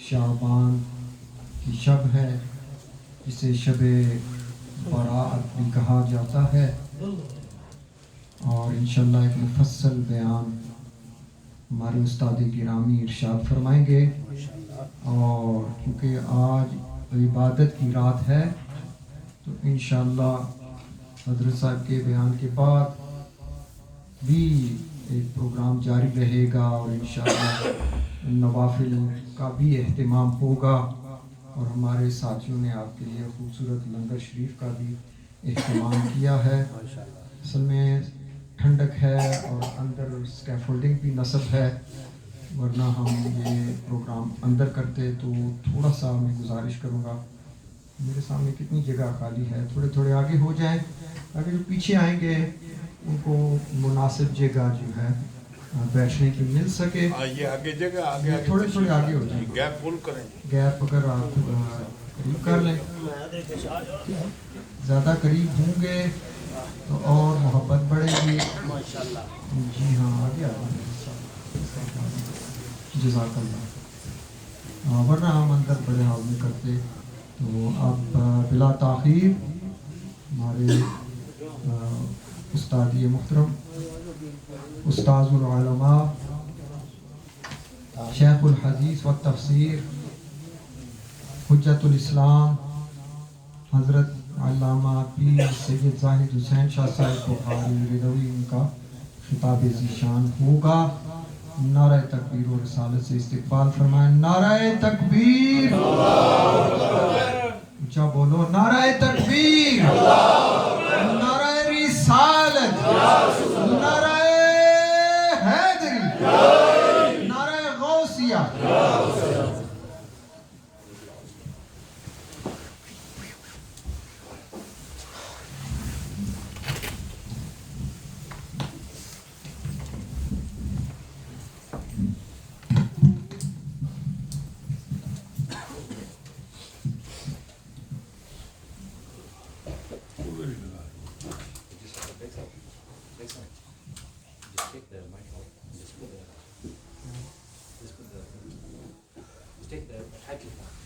شعبان کی شب ہے جسے شب برات بھی کہا جاتا ہے، اور انشاءاللہ ایک مفصل بیان ہمارے استاد گرامی ارشاد فرمائیں گے۔ اور کیونکہ آج عبادت کی رات ہے تو انشاءاللہ حضرت صاحب کے بیان کے بعد بھی ایک پروگرام جاری رہے گا، اور انشاءاللہ نوافل کا بھی اہتمام ہوگا، اور ہمارے ساتھیوں نے آپ کے لیے خوبصورت لنگر شریف کا بھی اہتمام کیا ہے۔ اصل میں ٹھنڈک ہے اور اندر اسکیفولڈنگ بھی نصب ہے، ورنہ ہم یہ پروگرام اندر کرتے تو تھوڑا سا میں گزارش کروں گا، میرے سامنے کتنی جگہ خالی ہے، تھوڑے تھوڑے آگے ہو جائیں تاکہ جو پیچھے آئیں گے ان کو مناسب جگہ جو ہے بیٹھنے کی مل سکے۔ یہ آگے جگہ آگے تھوڑے تھوڑے آگے ہو جائیں، گیپ فل کریں، گیپ اگر آپ قریب کر لیں، زیادہ قریب ہوں گے تو اور محبت بڑھے گی۔ جی ہاں آگے جزاک اللہ، ورنہ ہم اندر بڑے حال میں کرتے۔ تو اب بلا تاخیر ہمارے استاد محترم، استاذ العلماء، شیخ الحدیث و تفسیر، حجت الاسلام، حضرت علامہ پیر سید زاہد حسین شاہ صاحب بخاری رضوی ان کا خطاب ذیشان ہوگا۔ نعرہ تکبیر و رسالت سے استقبال فرمائیں۔ نعرہ تکبیر، اونچا بولو، نعرہ تکبیر، نعرہ رسالت، نعرہ حیدری، نعرہ غوثیہ۔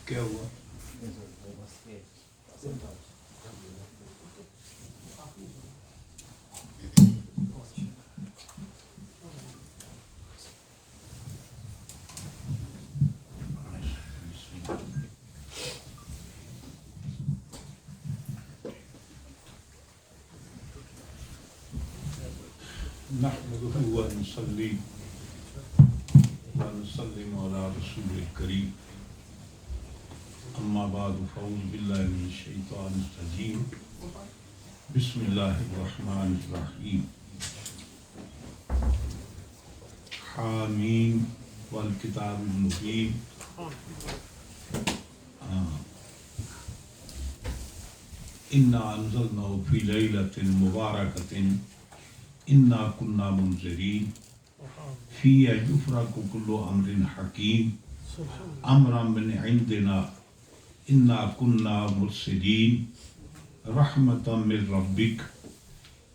کیا ہوا؟ نحمده ونصلي ونسلم على رسول الكريم، اما بعد فاعوذ بالله من الشيطان الرجيم، بسم الله الرحمن الرحيم، حامين والكتاب المبين، إنا أنزلناه في ليلة مباركة إنا كنا منذرين فيها يفرق كل أمر حكيم أمرا من عندنا إنا كنا مرسلين رحمة من ربك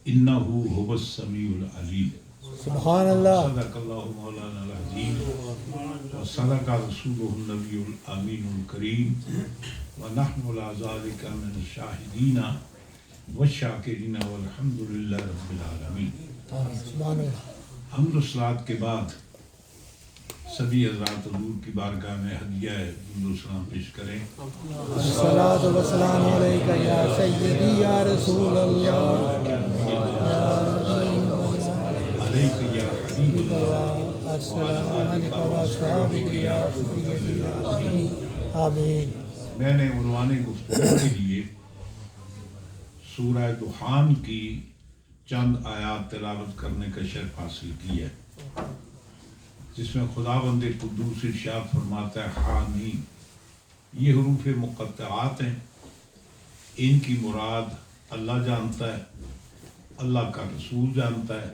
إنه هو السميع العليم۔ سبحان اللہ۔ صدق الله مولانا العظيم وصدق رسوله النبي الأمين الكريم ونحن على ذلك من الشاهدين والشاکرین والحمد للہ رب العالمین۔ سبحان اللہ۔ حمد و صلوات کے بعد سبھی حضرات حضور کی بارگاہ میں ہدیہ درود و سلام پیش کریں۔ الصلاۃ والسلام علیک یا سیدی یا رسول اللہ، علیک یا حبیب اللہ، السلام علیکم و اصحابک یا سیدی آمین۔ میں نے عنوان گفتگو کے لیے سورہ دخان کی چند آیات تلاوت کرنے کا شرف حاصل کی ہے، جس میں خداوند قدوس ارشاد فرماتا ہے حامیم، یہ حروف مقطعات ہیں، ان کی مراد اللہ جانتا ہے، اللہ کا رسول جانتا ہے،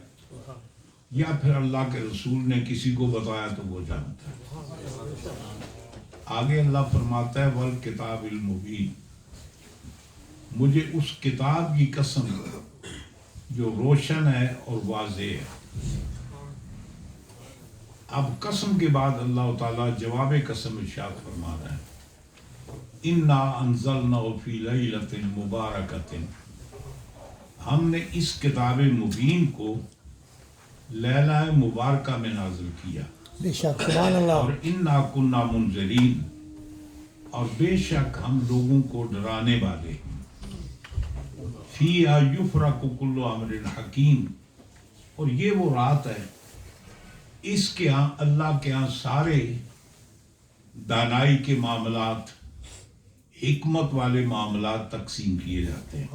یا پھر اللہ کے رسول نے کسی کو بتایا تو وہ جانتا ہے۔ آگے اللہ فرماتا ہے والکتاب المبین، مجھے اس کتاب کی قسم جو روشن ہے اور واضح ہے۔ اب قسم کے بعد اللہ تعالیٰ جواب قسم ارشاد فرما رہا ہے، انا انزلناہ فی لیلۃ مبارکۃ، ہم نے اس کتاب مبین کو لیلہ مبارکہ میں نازل کیا، بے شک سبحان اللہ اور انا کنا منذرین، اور بے شک ہم لوگوں کو ڈرانے والے ہیں، فیہا یفرق کل امر حکیم، اور یہ وہ رات ہے اس کے ہاں اللہ کے ہاں سارے دانائی کے معاملات، حکمت والے معاملات تقسیم کیے جاتے ہیں۔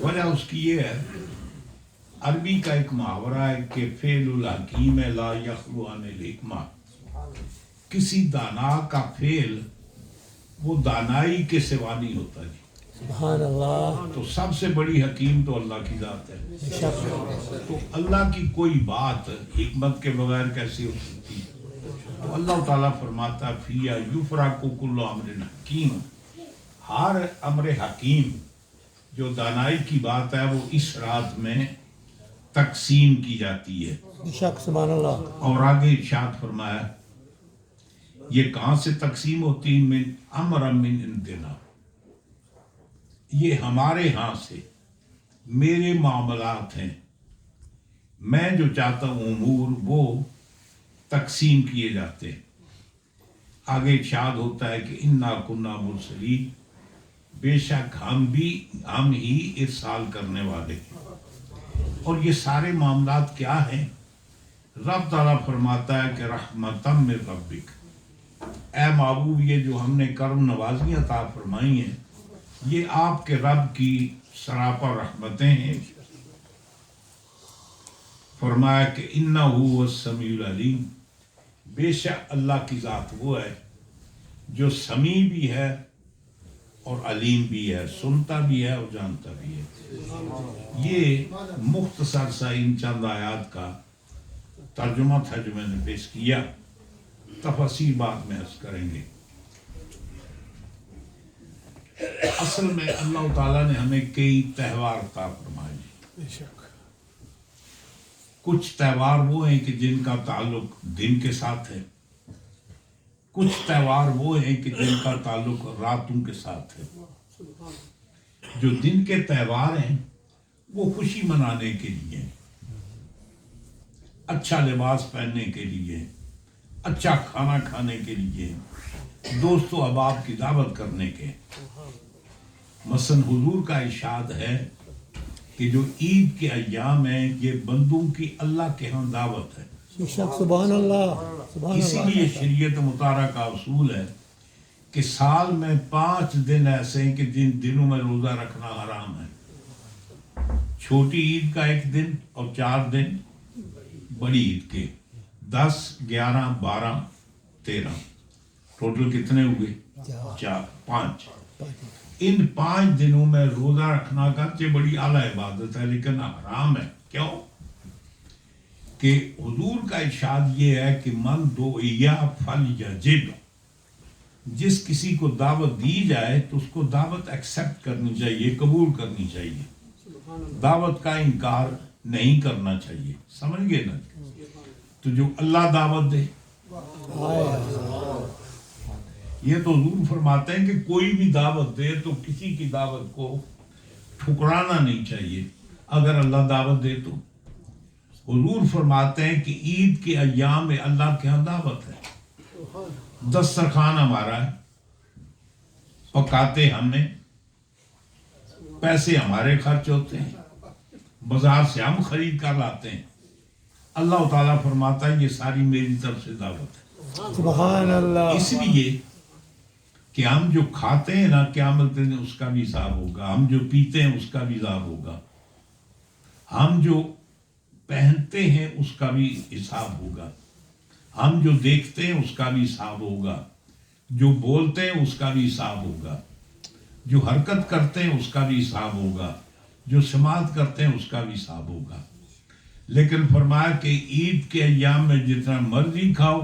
وجہ اس کی یہ ہے، عربی کا ایک محاورہ ہے کہ فعل الحکیم لا یخلو عن الحکمہ، کسی دانا کا فعل وہ دانائی کے سوا نہیں ہوتا جی۔ سبحان اللہ تو سب سے بڑی حکیم تو اللہ کی ذات ہے، بے شک تو اللہ کی کوئی بات حکمت کے بغیر کیسی ہو سکتی؟ تو اللہ تعالیٰ فرماتا فیہا یفرق کل امر حکیم، ہر امر حکیم جو دانائی کی بات ہے وہ اس رات میں تقسیم کی جاتی ہے۔ بے شک سبحان اللہ اور آگے ارشاد فرمایا یہ کہاں سے تقسیم ہوتی؟ من امر من عندنا، یہ ہمارے ہاں سے میرے معاملات ہیں، میں جو چاہتا ہوں امور وہ تقسیم کیے جاتے ہیں۔ آگے ارشاد ہوتا ہے کہ انا کنا مرسلین، بے شک ہم ہی ارسال کرنے والے ہیں۔ اور یہ سارے معاملات کیا ہیں؟ رب تعالیٰ فرماتا ہے کہ رحمتم من ربک، اے محبوب یہ جو ہم نے کرم نوازیاں عطا فرمائی ہیں یہ آپ کے رب کی سراپا رحمتیں ہیں۔ فرمایا کہ انہ هو السمیع العلیم، بے شک اللہ کی ذات وہ ہے جو سمیع بھی ہے اور علیم بھی ہے، سنتا بھی ہے اور جانتا بھی ہے۔ یہ مختصر سا ان چند آیات کا ترجمہ تھا جو میں نے پیش کیا، تفصیل بعد میں عرض کریں گے۔ اصل میں اللہ تعالیٰ نے ہمیں کئی تہوار عطا فرمائے، بے شک کچھ تہوار وہ ہیں کہ جن کا تعلق دن کے ساتھ ہے، کچھ تہوار وہ ہیں کہ جن کا تعلق راتوں کے ساتھ ہے۔ جو دن کے تہوار ہیں وہ خوشی منانے کے لیے، اچھا لباس پہننے کے لیے، اچھا کھانا کھانے کے لیے، دوست و احباب کی دعوت کرنے کے۔ مثلا حضور کا ارشاد ہے کہ جو عید کے ایام ہیں یہ بندوں کی اللہ کے ہاں دعوت ہے، بے شک سبحان اللہ سبحان اسی اللہ لیے شریعت مطالعہ کا اصول ہے کہ سال میں 5 دن ایسے ہیں کہ جن دنوں میں روزہ رکھنا حرام ہے، چھوٹی عید کا 1 دن اور 4 دن بڑی عید کے، 10 11 12 13، ٹوٹل کتنے ہوئے؟ 5۔ ان 5 دنوں میں روزہ رکھنا گرچہ بڑی اعلیٰ عبادت ہے لیکن حرام ہے۔ کیوں؟ کہ حضور کا ارشاد یہ ہے کہ من دعیا فلیجب، جس کسی کو دعوت دی جائے تو اس کو دعوت ایکسیپٹ کرنی چاہیے، قبول کرنی چاہیے، دعوت کا انکار نہیں کرنا چاہیے، سمجھ گئے نا؟ تو جو اللہ دعوت دے، یہ تو حضور فرماتے ہیں کہ کوئی بھی دعوت دے تو کسی کی دعوت کو ٹھکرانا نہیں چاہیے اگر اللہ دعوت دے تو۔ حضور فرماتے ہیں کہ عید کے ایام میں اللہ کے ہاں دعوت ہے، دسترخوان ہمارا ہے، پکاتے ہم نے، پیسے ہمارے خرچ ہوتے ہیں، بازار سے ہم خرید کر لاتے ہیں۔ اللہ تعالیٰ فرماتا ہے یہ ساری میری طرف سے دعوت ہے۔ سبحان اللہ اس لیے کہ ہم جو کھاتے ہیں نا قیامت دن اس کا بھی حساب ہوگا، ہم جو پیتے ہیں اس کا بھی حساب ہوگا، ہم جو پہنتے ہیں اس کا بھی حساب ہوگا، ہم جو دیکھتے ہیں اس کا بھی حساب ہوگا، جو بولتے ہیں اس کا بھی حساب ہوگا، جو حرکت کرتے ہیں اس کا بھی حساب ہوگا، جو سماعت کرتے ہیں اس کا بھی حساب ہوگا۔ لیکن فرمایا کہ عید کے ایام میں جتنا مرضی کھاؤ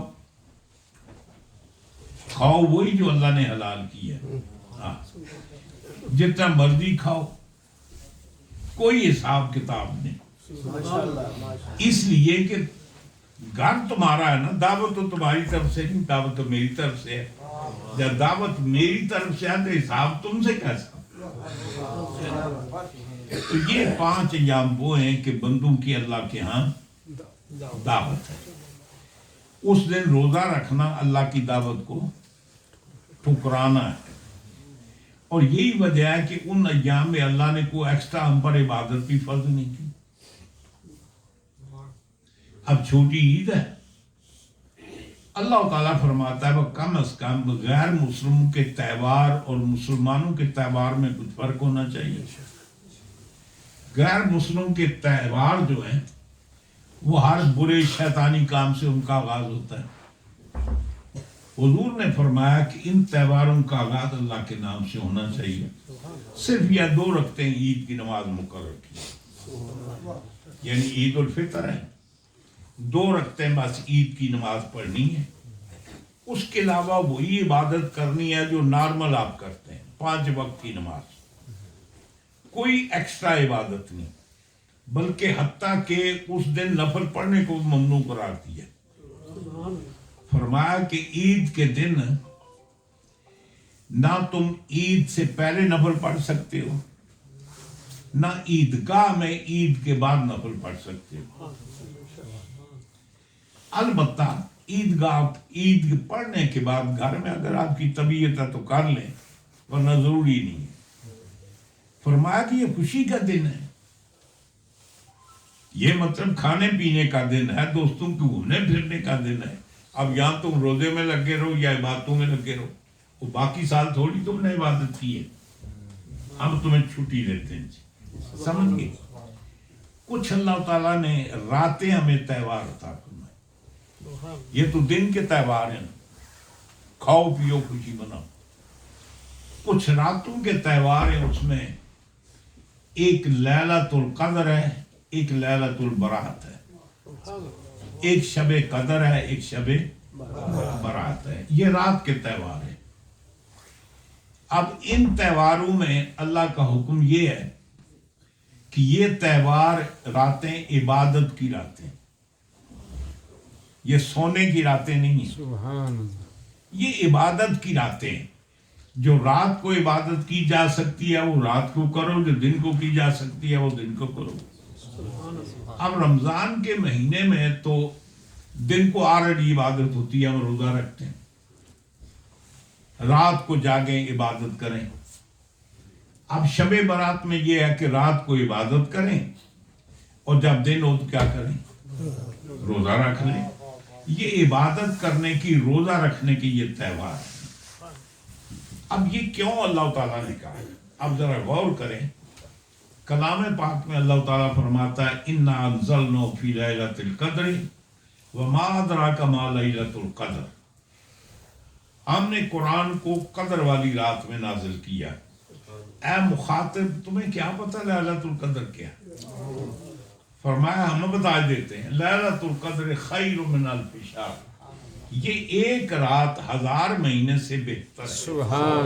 وہی جو اللہ نے حلال کی ہے، جتنا مرضی کھاؤ، کوئی حساب کتاب نہیں۔ اس لیے کہ گھر تمہارا ہے نا، دعوت تو تمہاری طرف سے نہیں، دعوت تو میری طرف سے ہے. جب دعوت میری طرف سے ہے تو حساب تم سے کیسا؟ تو یہ 5 ایام وہ ہیں کہ بندوں کی اللہ کے ہاں دعوت ہے. اس دن روزہ رکھنا اللہ کی دعوت کو ٹھکرانا ہے. اور یہی وجہ ہے کہ ان ایام میں اللہ نے کوئی ایکسٹرا ہم پر عبادت بھی فرض نہیں کی. اب چھوٹی عید ہے، اللہ تعالیٰ فرماتا ہے وہ کم از کم غیر مسلموں کے تہوار اور مسلمانوں کے تہوار میں کچھ فرق ہونا چاہیے. غیر مسلموں کے تہوار جو ہیں وہ ہر برے شیطانی کام سے ان کا آغاز ہوتا ہے. حضور نے فرمایا کہ ان تہواروں کا آغاز اللہ کے نام سے ہونا چاہیے. صرف یہ 2 رکعتیں عید کی نماز مقرر کی، یعنی عید الفطر ہے، 2 رکعتیں بس عید کی نماز پڑھنی ہے. اس کے علاوہ وہی عبادت کرنی ہے جو نارمل آپ کرتے ہیں، 5 وقت کی نماز، کوئی ایکسٹرا عبادت نہیں. بلکہ حتیٰ کہ اس دن نفل پڑھنے کو ممنوع قرار دیا. فرمایا کہ عید کے دن نہ تم عید سے پہلے نفل پڑھ سکتے ہو، نہ عیدگاہ میں عید کے بعد نفل پڑھ سکتے ہو. البتہ عید پڑھنے کے بعد گھر میں اگر آپ کی طبیعت ہے تو کر لیں، ورنہ ضروری نہیں ہے. فرمایا کہ یہ خوشی کا دن ہے، یہ مطلب کھانے پینے کا دن ہے، دوستوں کے گھومنے پھرنے کا دن ہے. اب یہاں تم روزے میں لگے رہو یا عبادتوں میں لگے رہو، وہ باقی سال تھوڑی تم نے عبادت کی ہے. ہم تمہیں چھٹی دیتے ہیں. سمجھ گئے؟ کچھ اللہ تعالیٰ نے راتیں ہمیں تہوار عطا فرمائے. یہ تو دن کے تہوار ہیں، کھاؤ پیو خوشی مناؤ. کچھ راتوں کے تہوار ہیں، اس میں ایک لیلۃ القدر ہے، ایک لیلۃ البرات ہے. ایک شب قدر ہے، ایک شب برات ہے. یہ رات کے تہوار ہیں. اب ان تہواروں میں اللہ کا حکم یہ ہے کہ یہ تہوار راتیں عبادت کی راتیں، یہ سونے کی راتیں نہیں ہیں. سبحان یہ عبادت کی راتیں. جو رات کو عبادت کی جا سکتی ہے وہ رات کو کرو، جو دن کو کی جا سکتی ہے وہ دن کو کرو. اب رمضان کے مہینے میں تو دن کو آلریڈی عبادت ہوتی ہے، ہم روزہ رکھتے ہیں. رات کو جاگیں عبادت کریں. اب شب برات میں یہ ہے کہ رات کو عبادت کریں اور جب دن ہو تو کیا کریں؟ روزہ رکھ لیں. یہ عبادت کرنے کی، روزہ رکھنے کی یہ تہوار ہے. اب یہ کیوں اللہ تعالیٰ نے کہا؟ اب ذرا غور کریں. کلام پاک میں اللہ تعالیٰ فرماتا ہے اِنَّا أَنزَلْنَاهُ فِي لَيْلَةِ الْقَدْرِ وَمَا أَدْرَاكَ مَا لَيْلَةُ الْقَدْرِ. ہم نے قرآن کو قدر والی رات میں نازل کیا. اے مخاطب، تمہیں کیا پتہ لیلۃ القدر کیا؟ فرمایا ہم بتا دیتے ہیں، لیلۃ القدر خیر من الف شہر. یہ ایک رات 1000 مہینے سے بہتر ہے. سبحان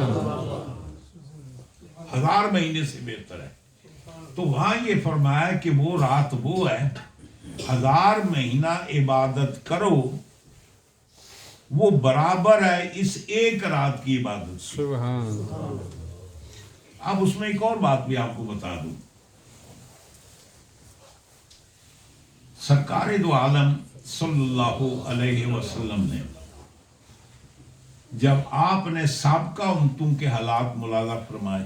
1000 مہینے سے بہتر ہے. تو وہاں یہ فرمایا کہ وہ رات وہ ہے، 1000 مہینہ عبادت کرو، وہ برابر ہے اس ایک رات کی عبادت. سبحان. اب اس میں ایک اور بات بھی آپ کو بتا دوں. سرکار دو عالم صلی اللہ علیہ وسلم نے جب آپ نے سابقہ امتوں کے حالات ملاحظہ فرمائے،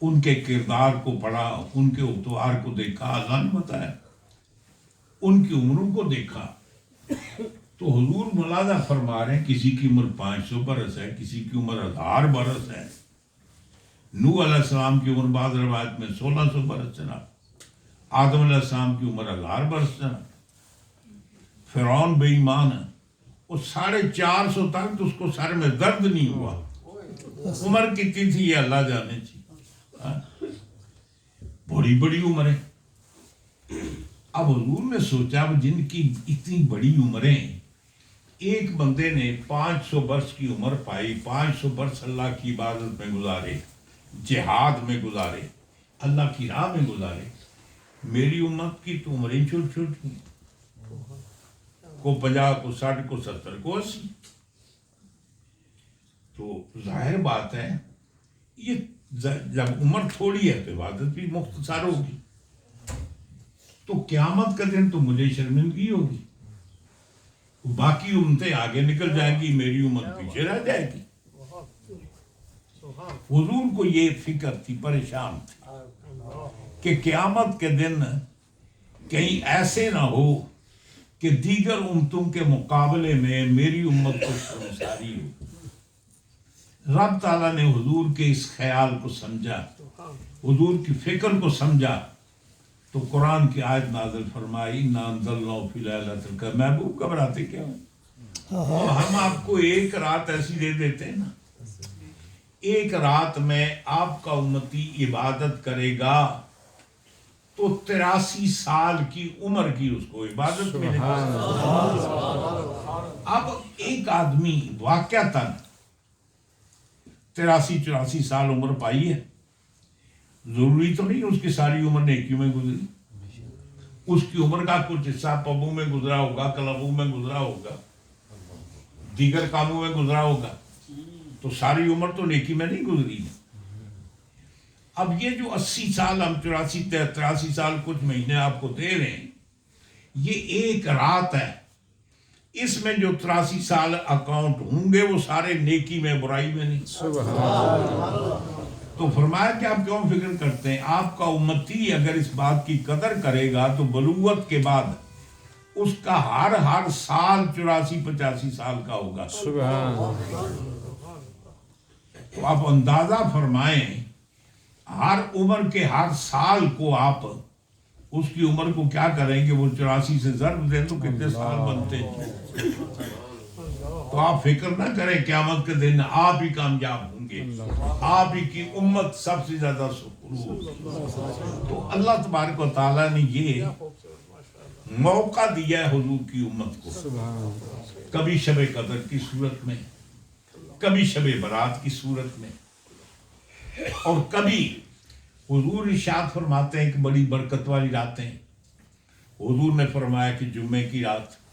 ان کے کردار کو پڑھا، ان کے اتوار کو دیکھا، اللہ نے بتایا، ان کی عمروں کو دیکھا، تو حضور ملاحظہ فرما رہے ہیں کسی کی عمر 500 برس ہے، کسی کی عمر 1000 برس ہے. نوح علیہ السلام کی عمر بعض روایت میں 1600 برس چلا، آدم علیہ السلام کی عمر 1000 برس چلا. فرعون بے ایمان ہے، وہ 450 تک تو اس کو سر میں درد نہیں ہوا. عمر کتنی تھی یہ اللہ جانے چاہیے، بڑی بڑی عمریں. اب حضور نے سوچا جن کی اتنی بڑی عمریں، ایک بندے نے 500 برس کی عمر پائی، 500 برس اللہ کی عبادت میں گزارے، جہاد میں گزارے، اللہ کی راہ میں گزارے. میری امت کی تو عمریں چھوٹ چھوٹ کی. کو 50 کو 60 کو 70 کو 80. تو ظاہر بات ہے یہ جب عمر تھوڑی ہے تو عبادت بھی مختصر ہوگی. تو قیامت کا دن تو مجھے شرمندگی ہوگی, باقی امتیں آگے نکل جائیں گی, میری امت پیچھے رہ جائے گی. حضور کو یہ فکر تھی, پریشان تھی کہ قیامت کے دن کہیں ایسے نہ ہو کہ دیگر امتوں کے مقابلے میں میری امت کو شرمساری ہو. رب تعالیٰ نے حضور کے اس خیال کو سمجھا, حضور کی فکر کو سمجھا, تو قرآن کی آیت نازل فرمائی, اِنَّا أَنزَلْنَاهُ فِي لَيْلَةِ الْقَدْرِ. محبوب گھبراتے کیا ہیں؟ ہم آپ کو ایک رات ایسی دے دیتے ہیں نا, ایک رات میں آپ کا امتی عبادت کرے گا تو 83 سال کی عمر کی اس کو عبادت ملے گی. اب ایک آدمی واقعتاً 83-84 سال عمر پائی ہے, ضروری تو نہیں اس کی ساری عمر نیکیوں میں گزری. اس کی عمر کا کچھ حصہ پبوں میں گزرا ہوگا, کلبوں میں گزرا ہوگا, دیگر کاموں میں گزرا ہوگا, تو ساری عمر تو نیکی میں نہیں گزری. اب یہ جو 80 سال ہم 83 سال کچھ مہینے آپ کو دے رہے ہیں, یہ ایک رات ہے. اس میں جو 83 سال اکاؤنٹ ہوں گے وہ سارے نیکی میں, برائی میں نہیں. تو فرمایا کہ آپ کیوں فکر کرتے ہیں؟ آپ کا امتی اگر اس بات کی قدر کرے گا تو بلوغت کے بعد اس کا ہر سال 84-85 سال کا ہوگا. تو آپ اندازہ فرمائیں, ہر عمر کے ہر سال کو آپ اس کی عمر کو کیا کریں گے, وہ 84 سے ضرب دیں تو کتنے سال بنتے ہیں. تو آپ فکر نہ کریں, قیامت کے دن آپ ہی کامیاب ہوں گے, آپ ہی کی امت سب سے زیادہ سرخرو ہوگی. تو اللہ تبارک و تعالیٰ نے یہ موقع دیا ہے حضور کی امت کو, کبھی شب قدر کی صورت میں, کبھی شب برات کی صورت میں, اور کبھی حضور ارشاد فرماتے ہیں کہ بڑی برکت والی راتیں. حضور نے فرمایا کہ جمعے کی رات,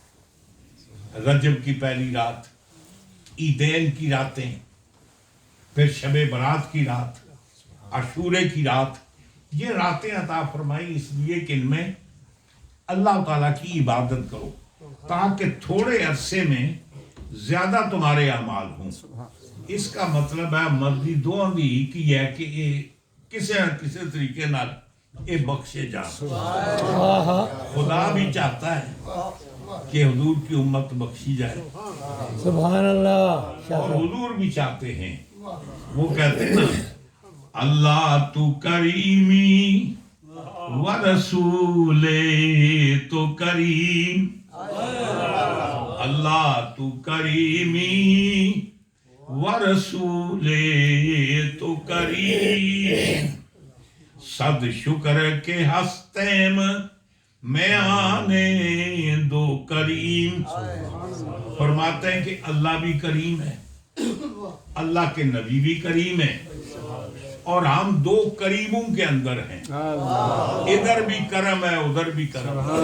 رجب کی پہلی رات, عیدین کی راتیں, پھر شب برات کی رات, عاشورے کی رات, یہ راتیں عطا فرمائی اس لیے کہ ان میں اللہ تعالیٰ کی عبادت کرو, تاکہ تھوڑے عرصے میں زیادہ تمہارے اعمال ہوں. اس کا مطلب ہے مرضی دو دی کی ہے کہ یہ کسی نہ کسی طریقے نال یہ بخشے جا. خدا بھی چاہتا ہے کہ حضور کی امت بخشی جائے, سبحان اللہ. اور حضور بھی چاہتے ہیں, وہ کہتے ہیں نا, اللہ تو کریمی و رسول تو کریم, اللہ تو کریمی و رسول تو کریم, صد شکر کے ہستیم میں آنے دو کریم. فرماتے ہیں کہ اللہ بھی کریم ہے, اللہ کے نبی بھی کریم ہے, اور ہم دو کریموں کے اندر ہیں, ادھر بھی کرم ہے ادھر بھی کرم ہے.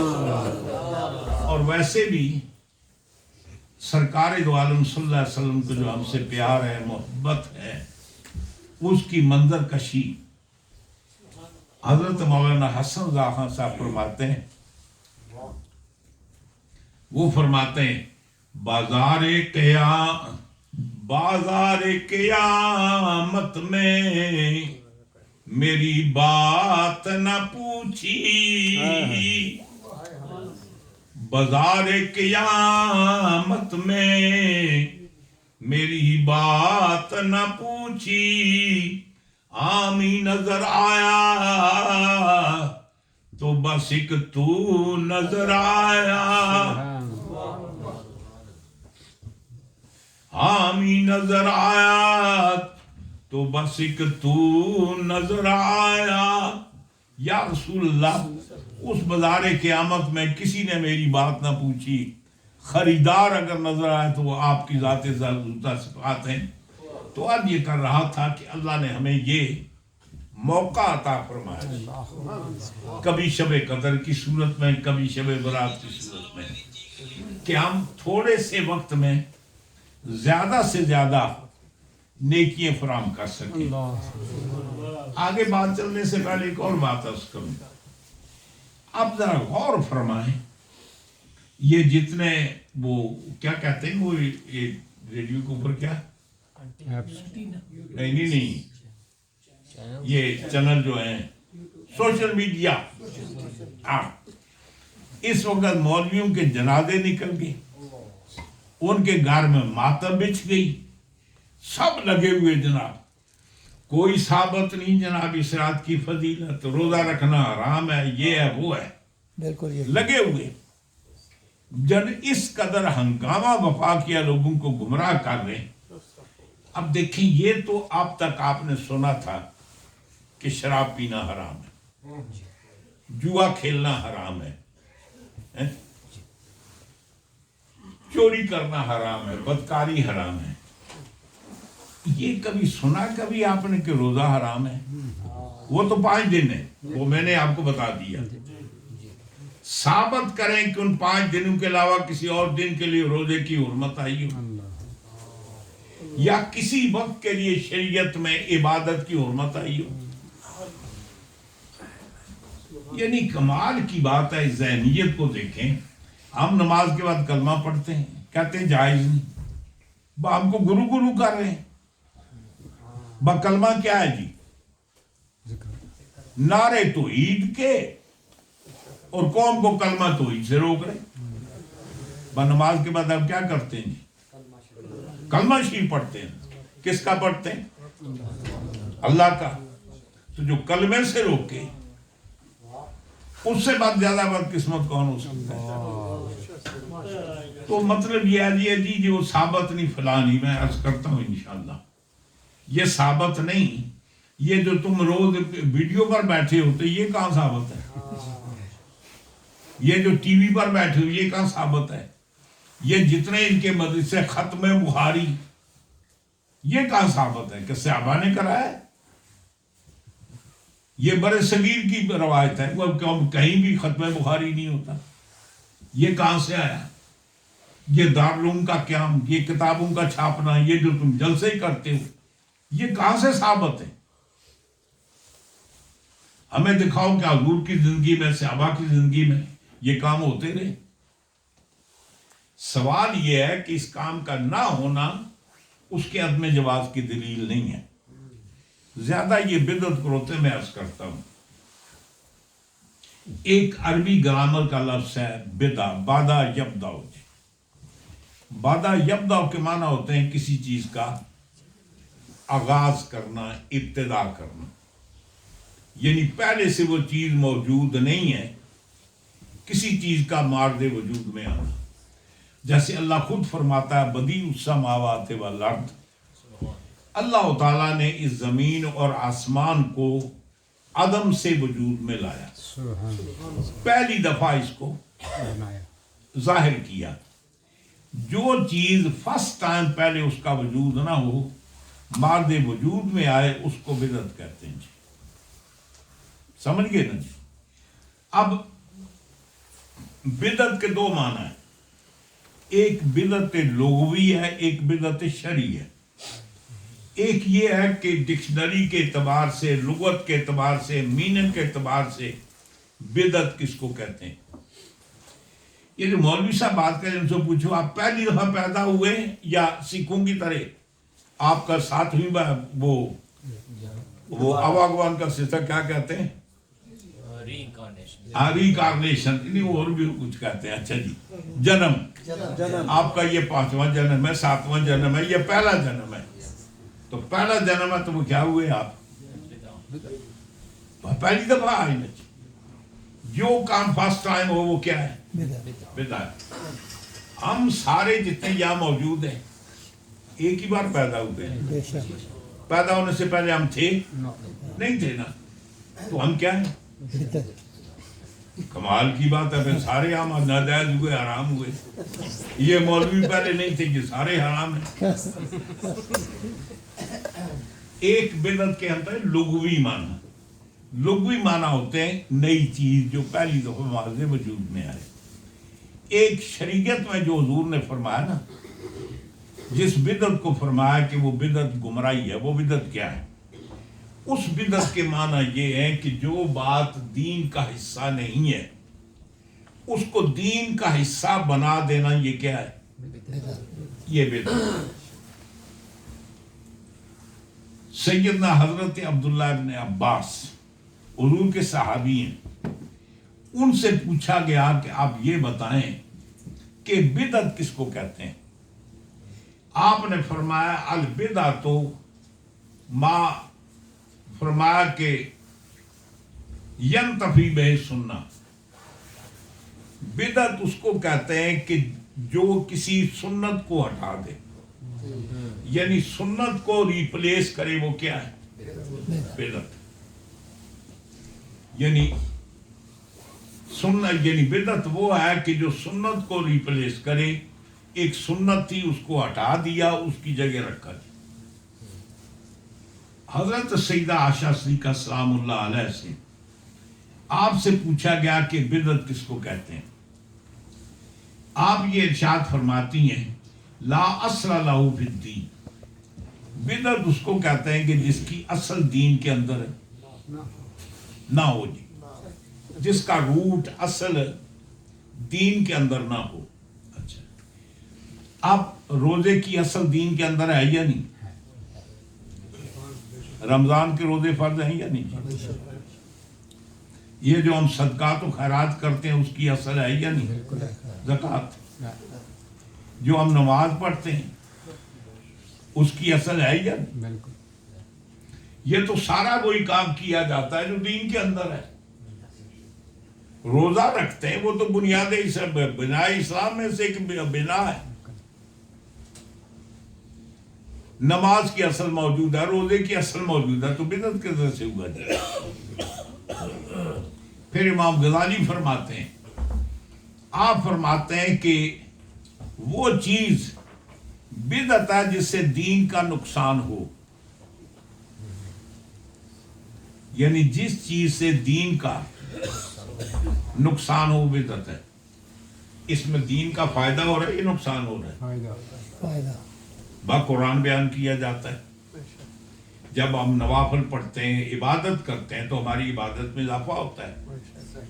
اور ویسے بھی سرکار دو عالم صلی اللہ علیہ وسلم کو جو ہم سے پیار ہے, محبت ہے, اس کی منظر کشی حضرت مولانا حسن رضا خان صاحب فرماتے ہیں. وہ فرماتے ہیں, بازار قیامت میں میری بات نہ پوچھی, بازار قیامت میں میری بات نہ پوچھی, عامی نظر آیا تو بس ایک تو نظر آیا, عامی نظر آیا تو بس ایک تو نظر آیا. یا رسول اللہ, اس بازار قیامت میں کسی نے میری بات نہ پوچھی, خریدار اگر نظر آئے تو وہ آپ کی ذات صفات ہیں. تو اب یہ کر رہا تھا کہ اللہ نے ہمیں یہ موقع عطا فرمایا, کبھی شب قدر کی صورت میں, کبھی شب برات کی صورت میں. کہ ہم تھوڑے سے وقت میں زیادہ سے زیادہ نیکیاں فراہم کر سکیں. آگے بات چلنے سے پہلے ایک اور بات عرض کروں. اب ذرا غور فرمائیں, یہ جتنے وہ کیا کہتے ہیں وہ یہ ریڈیو کے اوپر کیا نہیں یہ چینل جو ہیں سوشل میڈیا, اس وقت مولویوں کے جنازے نکل گئے, ان کے گھر میں ماتم بچھ گئی, سب لگے ہوئے جناب, کوئی ثابت نہیں جناب اس رات کی فضیلت, روزہ رکھنا حرام ہے, یہ ہے وہ ہے, بالکل یہ لگے ہوئے. جن اس قدر ہنگامہ وفا کیا, لوگوں کو گمراہ کر رہے ہیں. اب دیکھیں یہ تو اب تک آپ نے سنا تھا کہ شراب پینا حرام ہے, جوا کھیلنا حرام ہے, چوری کرنا حرام ہے, بدکاری حرام ہے. یہ کبھی سنا کبھی آپ نے کہ روزہ حرام ہے؟ وہ تو 5 دن ہے, وہ میں نے آپ کو بتا دیا. ثابت کریں کہ ان 5 دنوں کے علاوہ کسی اور دن کے لیے روزے کی حرمت آئی ہو, یا کسی وقت کے لیے شریعت میں عبادت کی حرمت آئی ہو. یعنی کمال کی بات ہے. ذہنیت کو دیکھیں, ہم نماز کے بعد کلمہ پڑھتے ہیں, کہتے ہیں جائز نہیں, ہم کو گرو کر رہے ہیں. کلمہ کیا ہے جی؟ نعرے توحید کے, اور قوم کو کلمہ توحید سے روک رہے. نماز کے بعد آپ کیا کرتے ہیں جی؟ کلمہ شریف پڑھتے ہیں. کس کا پڑھتے ہیں؟ اللہ کا. تو جو کلمے سے روکے, اس سے بات زیادہ بدقسمت کون ہو سکتا ہے؟ تو مطلب یہ ہے جی وہ ثابت نہیں فلانی, میں عرض کرتا ہوں انشاءاللہ یہ ثابت نہیں. یہ جو تم روز ویڈیو پر بیٹھے ہوتے, یہ کہاں ثابت ہے؟ یہ جو ٹی وی پر بیٹھے ہو, یہ کہاں ثابت ہے؟ یہ جتنے ان کے مدرسے ختم بخاری, یہ کہاں ثابت ہے کہ صحابہ نے کرایا ہے؟ یہ برے صغیر کی روایت ہے, وہ کہیں بھی ختم بخاری نہیں ہوتا. یہ کہاں سے آیا؟ یہ دارالعلوم کا قیام, یہ کتابوں کا چھاپنا, یہ جو تم جلسے ہی کرتے ہو, یہ کہاں سے ثابت ہے؟ ہمیں دکھاؤ کہ حضور کی زندگی میں, صحابہ کی زندگی میں یہ کام ہوتے رہے. سوال یہ ہے کہ اس کام کا نہ ہونا اس کے عدم جواز کی دلیل نہیں ہے. زیادہ یہ بدعت کو روتے میں عرض کرتا ہوں. ایک عربی گرامر کا لفظ ہے بدع, بادا یبدع. بادا یبدع کے معنی ہوتے ہیں کسی چیز کا آغاز کرنا, ابتدا کرنا. یعنی پہلے سے وہ چیز موجود نہیں ہے, کسی چیز کا مارد وجود میں آنا. جیسے اللہ خود فرماتا ہے بدیع السماوات والارض, اللہ تعالیٰ نے اس زمین اور آسمان کو عدم سے وجود میں لایا, پہلی دفعہ اس کو ظاہر کیا. جو چیز فرسٹ ٹائم پہلے اس کا وجود نہ ہو, مارد وجود میں آئے, اس کو بدعت کہتے ہیں جی. سمجھ گئے نا جی؟ اب بدعت کے 2 معنی ہیں, ایک بدعت لغوی ہے, ایک بدعت شرعی ہے. ایک یہ ہے کہ ڈکشنری کے اعتبار سے, لغت کے اعتبار سے, میننگ کے اعتبار سے بدعت کس کو کہتے ہیں. یہ جو مولوی صاحب بات کریں, ان سے پوچھو آپ پہلی دفعہ پیدا ہوئے یا سکھوں کی طرح آپ کا 7ویں وہ اواگوان کا سلسلہ کیا کہتے ہیں, ریکارنیشن, نہیں اور بھی کچھ کہتے ہیں. اچھا جی, جنم, آپ کا یہ 5واں جنم ہے, 7واں جنم ہے, یہ پہلا جنم ہے. تو پہلا جنم ہے تو وہ کیا ہوئے آپ, پہلی دفعہ آئے نا. جو کام فرسٹ ٹائم ہو وہ کیا ہے, بدعت. ہم سارے جتنے یہاں موجود ہیں ایک ہی بار پیدا ہوئے ہیں. پیدا ہونے سے پہلے ہم تھے نہیں تھے نا, تو ہم کیا ہیں؟ کمال کی بات ہے, پھر سارے ہم ناجائز ہوئے, حرام ہوئے. یہ مولوی پہلے نہیں تھے, یہ سارے حرام ہیں. ایک بدعت کے اندر لغوی معنی, لغوی معنی ہوتے ہیں نئی چیز جو پہلی دفعہ واضح وجود میں آئے. ایک شریعت میں جو حضور نے فرمایا نا، جس بدعت کو فرمایا کہ وہ بدعت گمراہی ہے، وہ بدعت کیا ہے؟ اس بدعت کے معنی یہ ہے کہ جو بات دین کا حصہ نہیں ہے اس کو دین کا حصہ بنا دینا، یہ کیا ہے؟ یہ بدعت۔ سیدنا حضرت عبداللہ ابن عباس حضور کے صحابی ہیں، ان سے پوچھا گیا کہ آپ یہ بتائیں کہ بدعت کس کو کہتے ہیں؟ آپ نے فرمایا البدعۃ ما، فرمایا کہ ینتفی بہ سنہ، بدعت اس کو کہتے ہیں کہ جو کسی سنت کو ہٹا دے، یعنی سنت کو ریپلیس کرے، وہ کیا ہے؟ بدعت۔ یعنی سنت، یعنی بدعت وہ ہے کہ جو سنت کو ریپلیس کرے، ایک سنت تھی اس کو ہٹا دیا، اس کی جگہ رکھا دیا۔ حضرت سیدہ عائشہ صدیقہ سلام اللہ علیہ سے آپ سے پوچھا گیا کہ بدعت کس کو کہتے ہیں؟ آپ یہ ارشاد فرماتی ہیں لا اصل لہ فی الدین، بدعت اس کو کہتے ہیں کہ جس کی اصل دین کے اندر نہ ہو، جی جس کا روٹ اصل دین کے اندر نہ ہو۔ اچھا، اب روزے کی اصل دین کے اندر ہے یا نہیں؟ رمضان کے روزے فرض ہیں یا نہیں؟ یہ جو ہم صدقات و خیرات کرتے ہیں اس کی اصل ہے یا نہیں؟ زکوٰۃ جو ہم نماز پڑھتے ہیں اس کی اصل ہے یا نہیں؟ یہ تو سارا وہی کام کیا جاتا ہے جو دین کے اندر ہے۔ روزہ رکھتے ہیں وہ تو بنیاد بنا اسلام میں سے ایک بنا ہے۔ نماز کی اصل موجود ہے، روزے کی اصل موجود ہے، تو بدعت کے ذریعے سے ہوا جائے۔ پھر امام غزالی فرماتے ہیں، آپ فرماتے ہیں کہ وہ چیز بدعت ہے جس سے دین کا نقصان ہو، یعنی جس چیز سے دین کا نقصان ہو بدعت ہے۔ اس میں دین کا فائدہ ہو رہا ہے یا نقصان ہو رہا ہے؟ فائدہ۔ با قرآن بیان کیا جاتا ہے، جب ہم نوافل پڑھتے ہیں، عبادت کرتے ہیں تو ہماری عبادت میں اضافہ ہوتا ہے،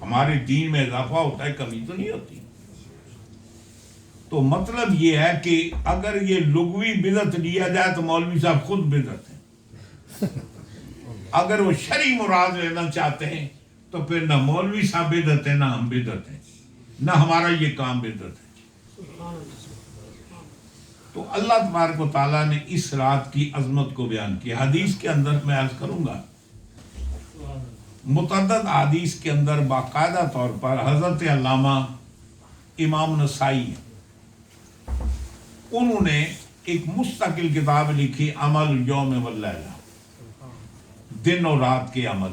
ہمارے دین میں اضافہ ہوتا ہے، کمی تو نہیں ہوتی۔ تو مطلب یہ ہے کہ اگر یہ لغوی بدعت لیا جائے تو مولوی صاحب خود بدعت ہیں، اگر وہ شرعی مراد لینا چاہتے ہیں تو پھر نہ مولوی صاحب بدعت ہیں، نہ ہم بدعت ہیں، نہ ہمارا یہ کام بدعت ہے۔ تو اللہ تبارک و تعالیٰ نے اس رات کی عظمت کو بیان کیا۔ حدیث کے اندر میں عرض کروں گا، متعدد حدیث کے اندر باقاعدہ طور پر حضرت علامہ امام نسائی انہوں نے ایک مستقل کتاب لکھی، عمل یوم واللیلہ، دن اور رات کے عمل۔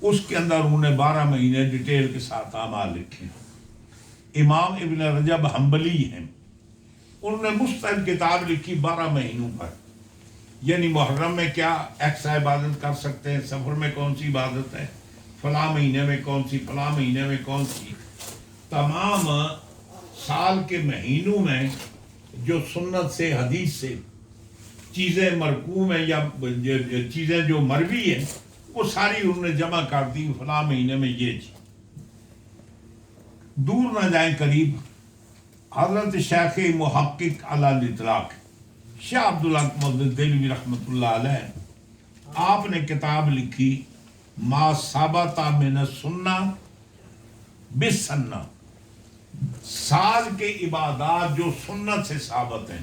اس کے اندر انہوں نے 12 مہینے ڈیٹیل کے ساتھ اعمال لکھے۔ امام ابن رجب حنبلی ہیں، انہوں نے مستقل کتاب لکھی 12 مہینوں پر، یعنی محرم میں کیا ایکسا عبادت کر سکتے ہیں، سفر میں کون سی عبادت ہے، فلاں مہینے میں کون سی، فلاں مہینے میں کون سی، تمام سال کے مہینوں میں جو سنت سے حدیث سے چیزیں مرقوم ہیں یا چیزیں جو مروی ہیں وہ ساری انہوں نے جمع کر دی، فلاں مہینے میں یہ چیز۔ دور نہ جائیں قریب، حضرت شیخ محقق علی الاطلاق شاہ عبدالحق دہلوی رحمۃ اللہ علیہ، آپ نے کتاب لکھی ما ثبت من السنہ بالسنہ، سال کے عبادات جو سنت سے ثابت ہیں،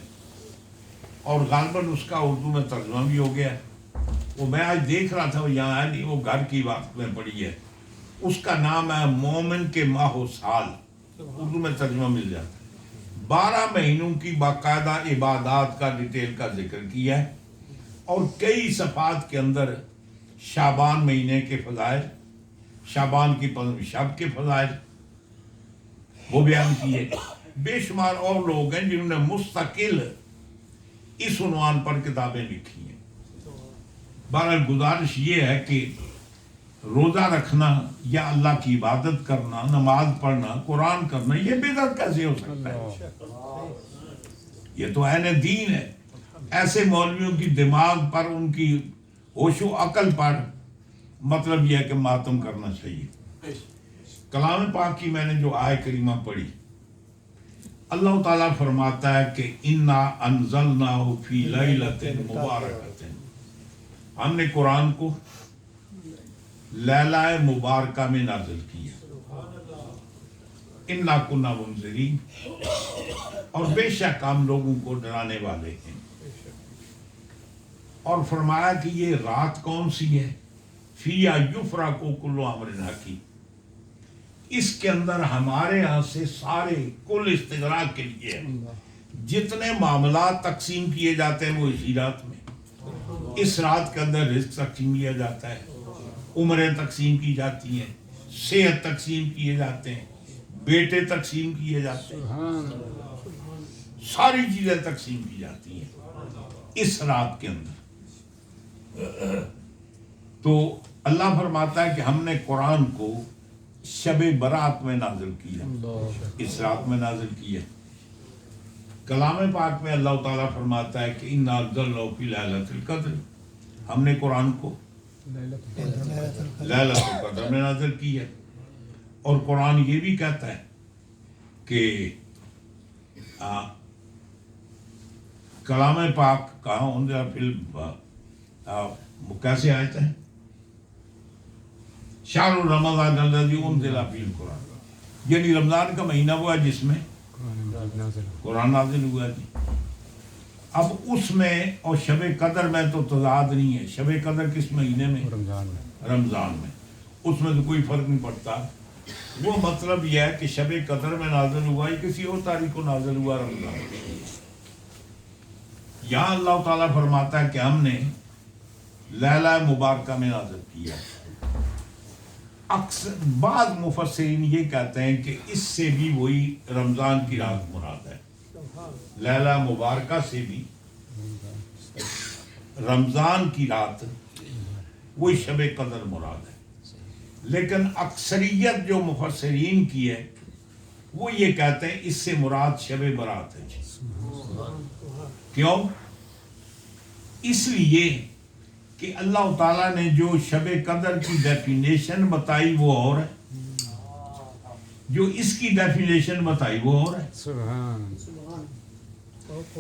اور غالباً اس کا اردو میں ترجمہ بھی ہو گیا ہے۔ وہ میں آج دیکھ رہا تھا، وہ یہاں ہے نہیں، وہ گھر کی بات میں پڑھی ہے، اس کا نام ہے مومن کے ماہ و سال، اردو میں ترجمہ مل جاتا ہے۔ 12 مہینوں کی باقاعدہ عبادات کا ڈیٹیل کا ذکر کیا ہے، اور کئی صفحات کے اندر شعبان مہینے کے فضائل، شعبان کی 15 شب کے فضائل وہ بیان کیے۔ بے شمار اور لوگ ہیں جنہوں نے مستقل اس عنوان پر کتابیں لکھی ہیں۔ بہرحال گزارش یہ ہے کہ روزہ رکھنا یا اللہ کی عبادت کرنا، نماز پڑھنا، قرآن کرنا، یہ بدعت کیسے ہو سکتا ہے؟ یہ تو عین دین ہے۔ ایسے مولویوں کی دماغ پر، ان کی ہوش و عقل پر مطلب یہ ہے کہ ماتم کرنا چاہیے۔ کلام پاک کی میں نے جو آیہ کریمہ پڑھی، اللہ تعالیٰ فرماتا ہے کہ اِنَّا أَنزَلْنَاهُ فِي لَيْلَةٍ مُبَارَكَةٍ، ہم نے قرآن کو لیلہ مبارکہ میں نازل کیا۔ اِنَّا كُنَّا مُنذِرِينَ، اور بے شک ہم لوگوں کو ڈرانے والے ہیں۔ اور فرمایا کہ یہ رات کون سی ہے؟ فِيهَا يُفْرَقُ كُلُّ أَمْرٍ حَكِيمٍ، اس کے اندر ہمارے ہاں سے سارے کل استغراق کے لیے ہے۔ جتنے معاملات تقسیم کیے جاتے ہیں وہ اسی رات میں، اس رات کے اندر رزق تقسیم کیا جاتا ہے، عمریں تقسیم کی جاتی ہیں، صحت تقسیم کیے جاتے ہیں، بیٹے تقسیم کیے جاتے ہیں، ساری چیزیں تقسیم کی جاتی ہیں اس رات کے اندر۔ تو اللہ فرماتا ہے کہ ہم نے قرآن کو شب برات میں نازل کیا، اس رات میں نازل کیا۔ کلام پاک میں اللہ تعالیٰ فرماتا ہے کہ اِنَّا أَنزَلْنَاهُ فِي لَيْلَةِ الْقَدْرِ، ہم نے قرآن کو لیلۃ القدر میں نازل کیا۔ اور قرآن یہ بھی کہتا ہے کہ کلام پاک کہاں انزل کیسے آیت ہے؟ شہر رمضان الذی انزل فیہ القرآن، یعنی رمضان کا مہینہ ہوا جس میں قرآن نازل ہوا جی۔ اب اس میں اور شب قدر میں تو تضاد نہیں ہے۔ شب قدر کس مہینے میں؟ رمضان میں، اس میں تو کوئی فرق نہیں پڑتا۔ وہ مطلب یہ ہے کہ شب قدر میں نازل ہوا یا کسی اور تاریخ کو نازل ہوا رمضان میں۔ یہاں اللہ تعالیٰ فرماتا ہے کہ ہم نے لیلہ مبارکہ میں نازل کیا۔ اکثر بعض مفسرین یہ کہتے ہیں کہ اس سے بھی وہی رمضان کی رات مراد ہے، لیلہ مبارکہ سے بھی رمضان کی رات وہی شب قدر مراد ہے۔ لیکن اکثریت جو مفسرین کی ہے وہ یہ کہتے ہیں اس سے مراد شب برات ہے۔ کیوں؟ اس لیے کہ اللہ تعالیٰ نے جو شب قدر کی ڈیفینیشن بتائی وہ اور ہے، جو اس کی ڈیفینیشن بتائی وہ اور ہے۔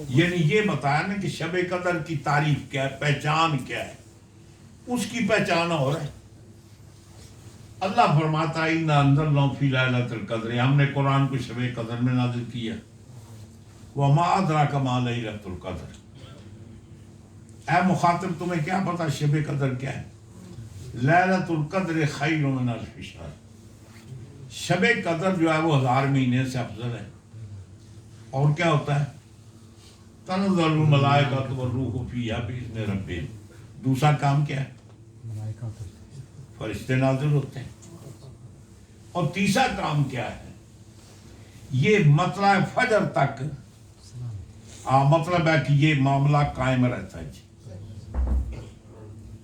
یعنی یہ بتایا نا کہ شب قدر کی تعریف کیا ہے، پہچان کیا ہے، اس کی پہچان اور ہے۔ اللہ فرماتا ہے اِنَّا أَنزَلْنَاهُ فِي لَيْلَةِ الْقَدْرِ، ہم نے قرآن کو شب قدر میں نازل کیا۔ وَمَا أَدْرَاكَ مَا لَيْلَةُ الْقَدْرِ، اے مخاطب تمہیں کیا پتا شب قدر کیا ہے؟ لیلۃ القدر خیر من الف شہر، شب قدر جو ہے وہ 1000 مہینے سے افضل ہے۔ اور کیا ہوتا ہے؟ تنزل الملائکۃ والروح فیہا بإذن ربہم، دوسرا کام کیا ہے؟ فرشتے نازل ہوتے ہیں۔ اور تیسرا کام کیا ہے؟ یہ مطلع فجر تک مطلب ہے کہ یہ معاملہ قائم رہتا ہے جی۔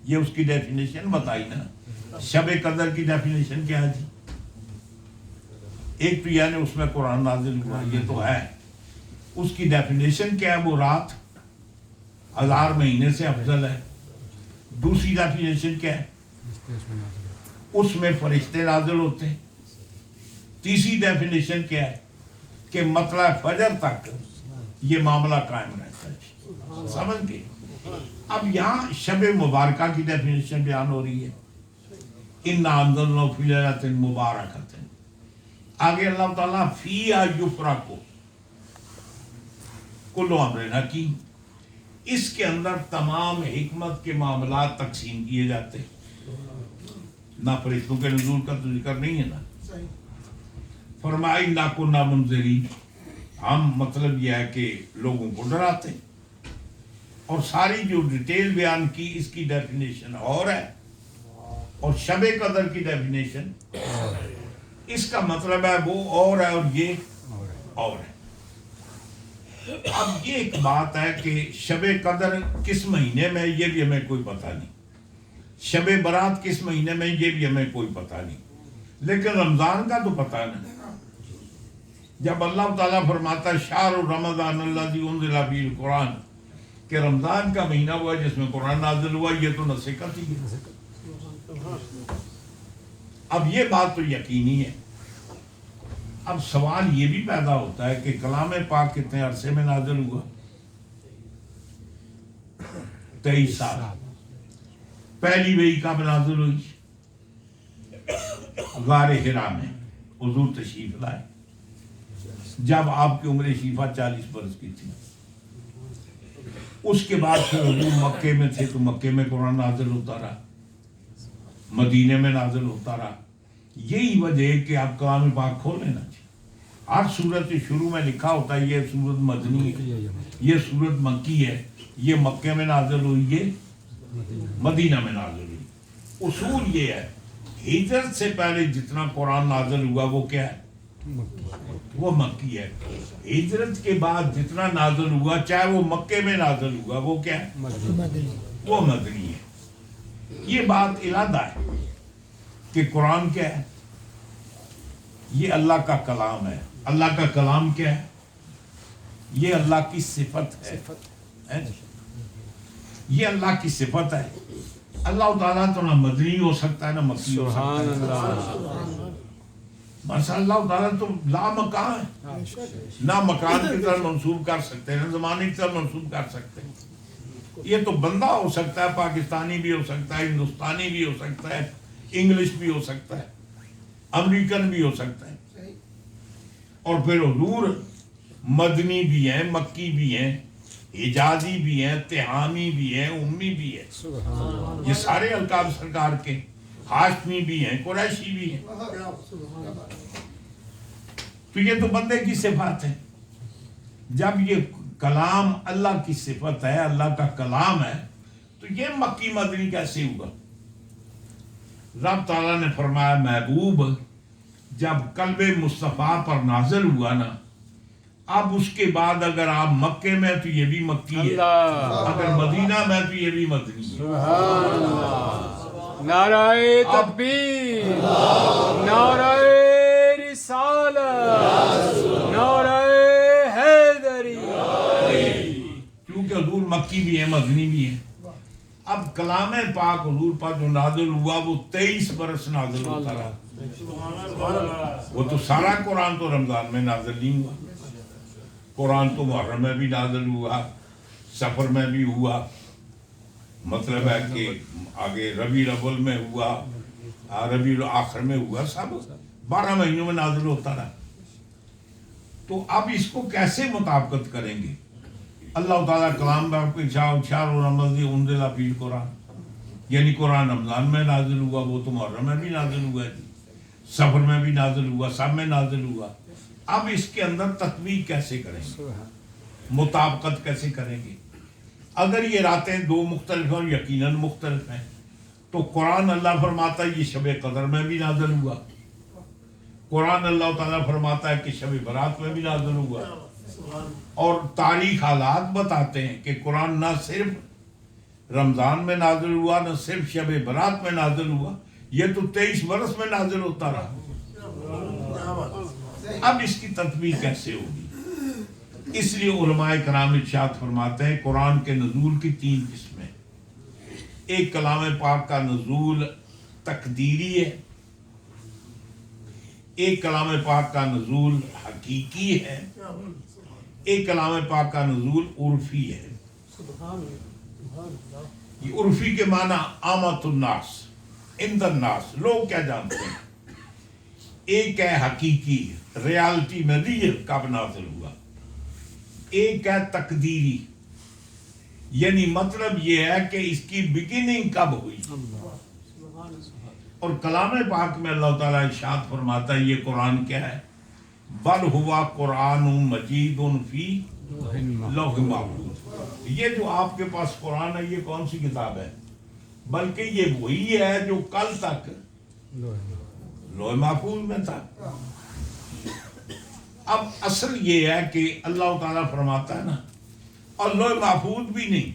یہ اس کی ڈیفینیشن بتائی نا۔ شب قدر کی ڈیفینیشن کیا ہے جی؟ ایک تو یعنی اس میں قرآن نازل ہوا، یہ تو ہے۔ اس کی ڈیفینیشن کیا ہے؟ وہ رات 1000 مہینے سے افضل ہے۔ دوسری ڈیفینیشن کیا ہے؟ اس میں فرشتے نازل ہوتے ہیں۔ تیسری ڈیفینیشن کیا ہے؟ کہ مطلع فجر تک یہ معاملہ قائم رہتا ہے۔ سمجھ گئے؟ اب یہاں شب مبارکہ کی ڈیفینیشن بیان ہو رہی ہے، اِنَّا أَنزَلْنَاهُ فِي لَيْلَةٍ مُبَارَكَةٍ۔ آگے اللہ تعالیٰ فِيهَا يُفْرَقُ كُلُّ أَمْرٍ حَكِيمٍ، اس کے اندر تمام حکمت کے معاملات تقسیم کیے جاتے ہیں۔ نہ فرشتوں کے نزول کا تو ذکر نہیں ہے نا۔ فرمایا اِنَّا كُنَّا مُنذِرِينَ، ہم مطلب یہ ہے کہ لوگوں کو ڈراتے ہیں۔ اور ساری جو ڈیٹیل بیان کی اس کی ڈیفینیشن اور ہے، اور شب قدر کی ڈیفینیشن اس کا مطلب ہے وہ اور ہے اور یہ اور ہے۔ اب یہ ایک بات ہے کہ شب قدر کس مہینے میں یہ بھی ہمیں کوئی پتہ نہیں۔ شب برات کس مہینے میں یہ بھی ہمیں کوئی پتہ نہیں، لیکن رمضان کا تو پتہ نہیں۔ جب اللہ تعالیٰ فرماتا ہے شہر رمضان الذی انزل فیہ القرآن، کہ رمضان کا مہینہ ہوا جس میں قرآن نازل ہوا، یہ تو نصیحت ہی ہے۔ اب یہ بات تو یقینی ہے۔ اب سوال یہ بھی پیدا ہوتا ہے کہ کلام پاک کتنے عرصے میں نازل ہوا؟ 23 سال۔ پہلی وحی کب نازل ہوئی؟ غار حرا میں حضور تشریف لائے، جب آپ کی عمر شریفہ 40 برس کی تھی۔ اس کے بعد پھر حضور مکے میں تھے تو مکے میں قرآن نازل ہوتا رہا، مدینے میں نازل ہوتا رہا۔ یہی وجہ ہے کہ آپ کلام پاک کھول لینا چاہیے۔ ہر سورت کے شروع میں لکھا ہوتا ہے یہ سورت مدنی ہے، یہ سورت مکی ہے، یہ مکے میں نازل ہوئی، یہ مدینہ میں نازل ہوئی۔ اصول یہ ہے ہجرت سے پہلے جتنا قرآن نازل ہوا وہ کیا ہے؟ وہ مکی ہے۔ ہجرت کے بعد جتنا نازل ہوا چاہے وہ مکے میں نازل ہوا وہ کیا ہے؟ وہ مدنی ہے۔ یہ بات علادہ ہے کہ قرآن کیا ہے؟ یہ اللہ کا کلام ہے۔ اللہ کا کلام کیا ہے؟ یہ اللہ کی صفت ہے۔ یہ اللہ کی صفت ہے۔ اللہ تعالیٰ تو نہ مدنی ہو سکتا ہے نہ مکی ہو سکتا ہے۔ بس اللہ تعالیٰ تو لا مکان ہے، نہ مکان کی طرف منسوب کر سکتے ہیں نہ زمانے کی طرف منسوب کر سکتے ہیں۔ یہ تو بندہ ہو سکتا ہے، پاکستانی بھی ہو سکتا ہے، ہندوستانی بھی ہو سکتا ہے، انگلش بھی ہو سکتا ہے، امریکن بھی ہو سکتا ہے۔ اور پھر حضور مدنی بھی ہیں، مکی بھی ہیں، حجازی بھی ہیں، تہامی بھی ہیں، امی بھی ہیں۔ یہ سارے القاب سرکار کے، ہاشمی بھی ہیں، قریشی بھی ہیں۔ تو یہ تو بندے کی صفات ہے۔ جب یہ کلام اللہ کی صفت ہے، اللہ کا کلام ہے، تو یہ مکی مدنی کیسے ہوا؟ رب تعالیٰ نے فرمایا محبوب جب قلب مصطفیٰ پر نازل ہوا نا، اب اس کے بعد اگر آپ مکے میں تو یہ بھی مکی ہے، اگر مدینہ میں تو یہ بھی مدنی ہے۔ سبحان اللہ، نعرہ تکبیر، نعرہ رسالت، نعرہ حیدری۔ کیونکہ حضور مکی بھی ہے، مدنی بھی ہے۔ اب کلام پاک حضور پر جو نازل ہوا وہ 23 برس نازل ہوتا رہا۔ وہ تو سارا قرآن تو رمضان میں نازل نہیں ہوا، قرآن تو محرم میں بھی نازل ہوا، سفر میں بھی ہوا، مطلب ہے کہ آگے ربیع الاول میں ہوا، ربیع الاخر میں ہوا، سب 12 مہینوں میں نازل ہوتا رہا۔ تو اب اس کو کیسے مطابقت کریں گے؟ اللہ تعالیٰ کلام شہر رمضان انزل فیہ القرآن، یعنی قرآن رمضان میں نازل ہوا، وہ تو محرم میں بھی نازل ہوا ہے، سفر میں بھی نازل ہوا، سب میں نازل ہوا۔ اب اس کے اندر تطبیق کیسے کریں گے، مطابقت کیسے کریں گے؟ اگر یہ راتیں دو مختلف ہیں، یقیناً مختلف ہیں، تو قرآن اللہ فرماتا ہے یہ شب قدر میں بھی نازل ہوا، قرآن اللہ تعالیٰ فرماتا ہے کہ شب برات میں بھی نازل ہوا، اور تاریخ حالات بتاتے ہیں کہ قرآن نہ صرف رمضان میں نازل ہوا، نہ صرف شب برات میں نازل ہوا، یہ تو 23 برس میں نازل ہوتا رہا۔ اب اس کی تطبیق کیسے ہوگی؟ اس لیے علماء کرام ارشاد فرماتے ہیں قرآن کے نزول کی 3 قسمیں۔ ایک کلام پاک کا نزول تقدیری ہے، ایک کلام پاک کا نزول حقیقی ہے، ایک کلام پاک کا نزول عرفی ہے۔ یہ عرفی کے معنی عامت الناس، عند الناس، لوگ کیا جانتے ہیں۔ ایک ہے حقیقی، ریالٹی میں ریئل کب نازل ہوا۔ ایک ہے تقدیری، یعنی مطلب یہ ہے کہ اس کی بگننگ کب ہوئی۔ اور کلام پاک میں اللہ تعالیٰ ارشاد فرماتا ہے یہ قرآن کیا ہے؟ بل ہوا قرآن مجید فی لوح محفوظ۔ یہ جو آپ کے پاس قرآن ہے یہ کون سی کتاب ہے؟ بلکہ یہ وہی ہے جو کل تک لوح محفوظ میں تھا۔ اب اصل یہ ہے کہ اللہ تعالیٰ فرماتا ہے نا، اور لوح محفوظ بھی نہیں،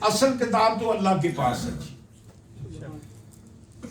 اصل کتاب تو اللہ کے پاس ہے،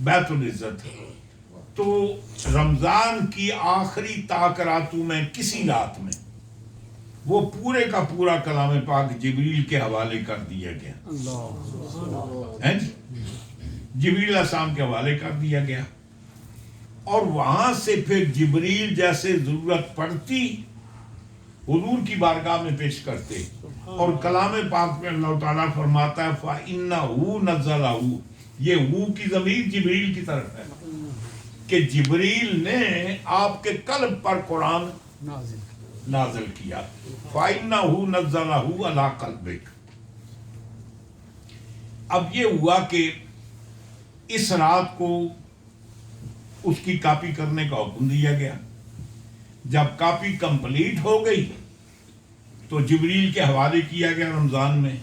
بیت العزت ہے۔ تو رمضان کی آخری طاق راتوں میں کسی رات میں وہ پورے کا پورا کلام پاک جبریل کے حوالے کر دیا گیا ہے جی، جبریل علیہ السلام کے حوالے کر دیا گیا، اور وہاں سے پھر جبریل جیسے ضرورت پڑتی حضور کی بارگاہ میں پیش کرتے، اور کلام پاک میں اللہ تعالیٰ فرماتا ہے فَإِنَّهُ نَزَّلَهُ، یہ ہو کی ضمیر جبریل کی طرف ہے کہ جبریل نے آپ کے قلب پر قرآن نازل کیا، فَإِنَّهُ نَزَّلَهُ عَلَىٰ قَلْبِكَ۔ اب یہ ہوا کہ اس رات کو اس کی کاپی کرنے کا حکم دیا گیا۔ جب کاپی کمپلیٹ ہو گئی تو جبریل کے حوالے کیا گیا رمضان میں،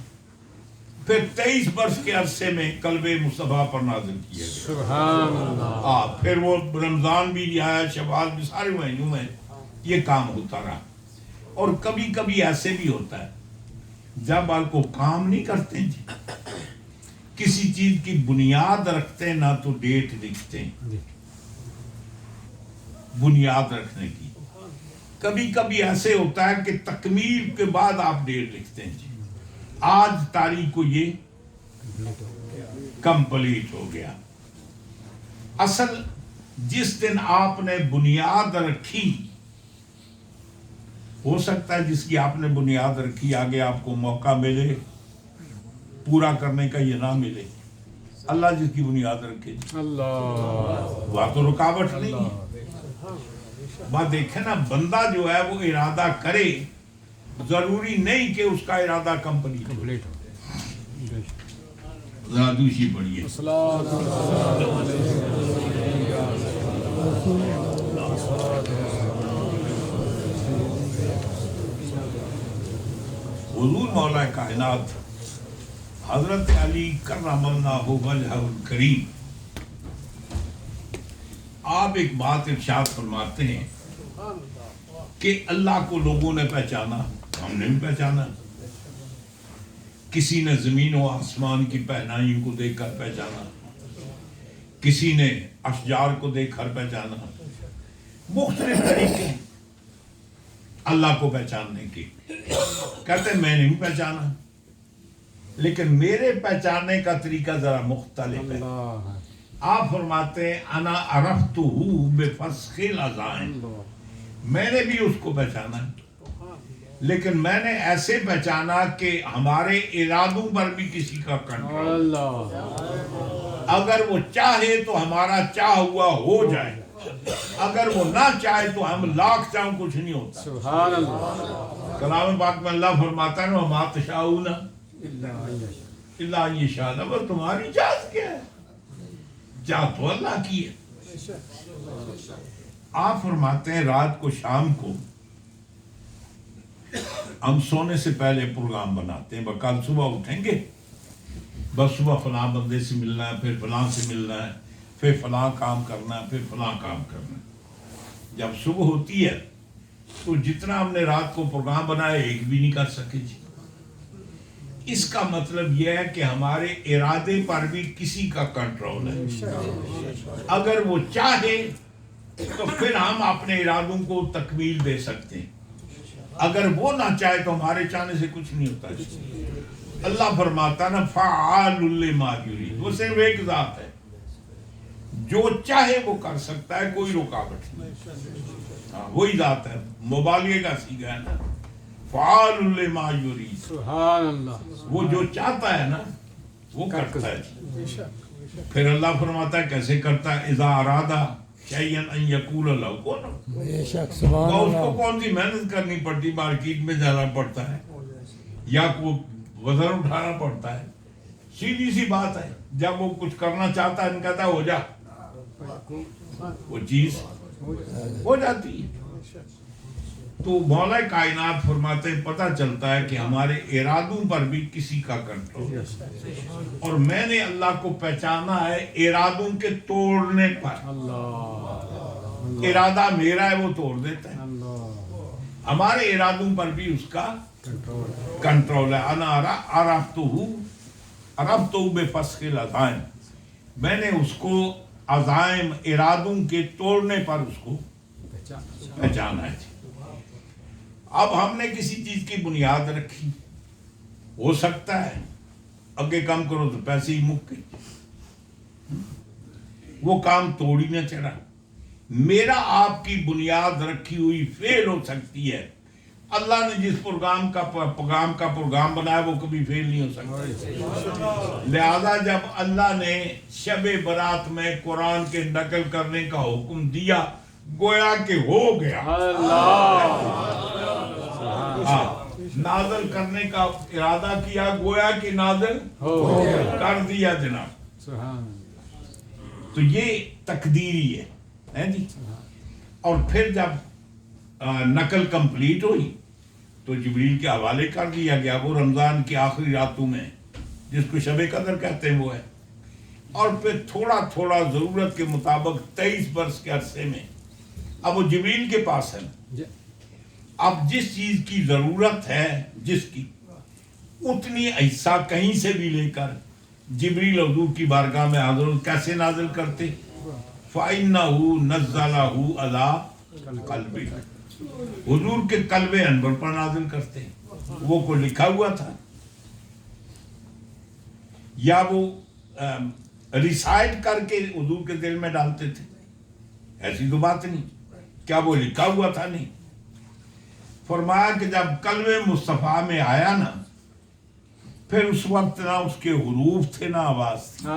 پھر 23 برس کے عرصے میں قلب مصطفیٰ پر نازل کیا گیا، سبحان اللہ۔ پھر وہ رمضان بھی آیا، شوال بھی، سارے مہینوں میں یہ کام ہوتا رہا۔ اور کبھی کبھی ایسے بھی ہوتا ہے جب آپ کو کام نہیں کرتے جی، کسی چیز کی بنیاد رکھتے ہیں نہ تو ڈیٹ لکھتے ہیں، بنیاد رکھنے کی۔ کبھی کبھی ایسے ہوتا ہے کہ تکمیل کے بعد آپ ڈیٹ لکھتے ہیں جی، آج تاریخ کو یہ کمپلیٹ ہو گیا۔ اصل جس دن آپ نے بنیاد رکھی، ہو سکتا ہے جس کی آپ نے بنیاد رکھی آگے آپ کو موقع ملے پورا کرنے کا، یہ نہ ملے۔ اللہ جس کی بنیاد رکھے اللہ، وہاں تو رکاوٹ نہیں ہے۔ بات دیکھیں نا، بندہ جو ہے وہ ارادہ کرے، ضروری نہیں کہ اس کا ارادہ کمپلیٹ ہو۔ کمپلیٹ ہو۔ ذرا دوسری پڑھیے۔ حضور مولا کائنات حضرت علی کرم اللہ وجہہ الکریم، آپ ایک بات ارشاد فرماتے ہیں کہ اللہ کو لوگوں نے پہچانا، ہم نے بھی پہچانا۔ کسی نے زمین و آسمان کی پہنائیوں کو دیکھ کر پہچانا، کسی نے اشجار کو دیکھ کر پہچانا، مختلف طریقے ہیں اللہ کو پہچاننے کے۔ کہتے ہیں میں نہیں پہچانا، لیکن میرے پہچاننے کا طریقہ ذرا مختلف ہے۔ آپ فرماتے ہیں انا عرفتہ بفسخ العزائم، میں نے بھی اس کو پہچانا، لیکن میں نے ایسے پہچانا کہ ہمارے ارادوں پر بھی کسی کا کنٹرول، اگر وہ چاہے تو ہمارا چاہ ہوا ہو جائے، اگر وہ نہ چاہے تو ہم لاکھ چاہوں کچھ نہیں ہوتا۔ سبحان اللہ۔ کلام پاک میں اللہ فرماتا ہے وما تشاؤون الا ان یشاء اللہ، بس تمہاری چاہت کیا ہے، چاہت تو اللہ کی ہے۔ آپ فرماتے ہیں رات کو شام کو ہم سونے سے پہلے پروگرام بناتے ہیں، کل صبح اٹھیں گے، بس صبح فلاں بندے سے ملنا ہے، پھر فلاں سے ملنا ہے، پھر فلاں کام کرنا ہے، پھر فلاں کام کرنا ہے۔ جب صبح ہوتی ہے تو جتنا ہم نے رات کو پروگرام بنایا ایک بھی نہیں کر سکے جی۔ اس کا مطلب یہ ہے کہ ہمارے ارادے پر بھی کسی کا کنٹرول ہے۔ اگر وہ چاہے تو پھر ہم اپنے ارادوں کو تکمیل دے سکتے ہیں، اگر وہ نہ چاہے تو ہمارے چاہنے سے کچھ نہیں ہوتا جی۔ اللہ فرماتا نا فعال لما یرید، وہ صرف ایک ذات ہے، جو چاہے وہ کر سکتا ہے، کوئی رکاوٹ نہیں۔ ہاں وہی ذات ہے، مبالغے کا سیگا ہے نا، فعال لما یرید، سبحان اللہ۔ وہ جو چاہتا ہے نا وہ کرتا ہے۔ پھر اللہ فرماتا ہے کیسے کرتا ہے، اذا ارادہ شیئا ان یقول له کن، بے شک سبحان اس کو اللہ۔ کون سی محنت کرنی پڑتی، مارکیٹ میں جانا پڑتا ہے یا کوئی وزن اٹھانا پڑتا ہے، سیدھی سی بات ہے، جب وہ کچھ کرنا چاہتا ہے کہتا ہے ہو جا، وہ چیز ہو جاتی ہے۔ تو مولا کائنات فرماتے ہیں پتہ چلتا ہے کہ ہمارے ارادوں پر بھی کسی کا کنٹرول ہے، اور میں نے اللہ کو پہچانا ہے ارادوں کے توڑنے پر۔ ارادہ میرا ہے وہ توڑ دیتا ہے، ہمارے ارادوں پر بھی اس کا کنٹرول ہے۔ انا عرفتہ بفسخ العزائم، میں نے اس کو عزائم ارادوں کے توڑنے پر اس کو پہچانا ہے. اب ہم نے کسی چیز کی بنیاد رکھی, ہو سکتا ہے اگے کام کرو تو پیسے ہی مک گئے, وہ کام توڑ ہی نہ چڑھا. میرا آپ کی بنیاد رکھی ہوئی فیل ہو سکتی ہے, اللہ نے جس پروگرام کا بنایا وہ کبھی فیل نہیں ہو سکتا. لہذا جب اللہ نے شب برات میں قرآن کے نقل کرنے کا حکم دیا گویا کہ ہو گیا, نازل کرنے کا ارادہ کیا گویا کہ نازل کر دیا جناب. تو یہ تقدیری ہے جی. اور پھر جب نقل کمپلیٹ ہوئی تو جبریل کے حوالے کر دیا گیا. وہ رمضان کی آخری راتوں میں جس کو شب قدر کہتے ہیں وہ ہے. اور پھر تھوڑا تھوڑا ضرورت کے مطابق 23 برس کے عرصے میں اب وہ جبریل کے پاس ہے نا, اب جس چیز کی ضرورت ہے جس کی اتنی حصہ کہیں سے بھی لے کر جبریل حضور کی بارگاہ میں حاضر کیسے نازل کرتے؟ فَإِنَّهُ نَزَّلَهُ عَلَىٰ قَلْبِكَ, حضور کے قلب انور پر نازل کرتے. وہ کو لکھا ہوا تھا یا وہ ریسائٹ کر کے حضور کے دل میں ڈالتے تھے؟ ایسی تو بات نہیں. کیا وہ لکھا ہوا تھا؟ نہیں. فرمایا کہ جب قلب مصطفیٰ میں آیا نا پھر اس وقت نہ اس کے حروف تھے نہ آواز تھی,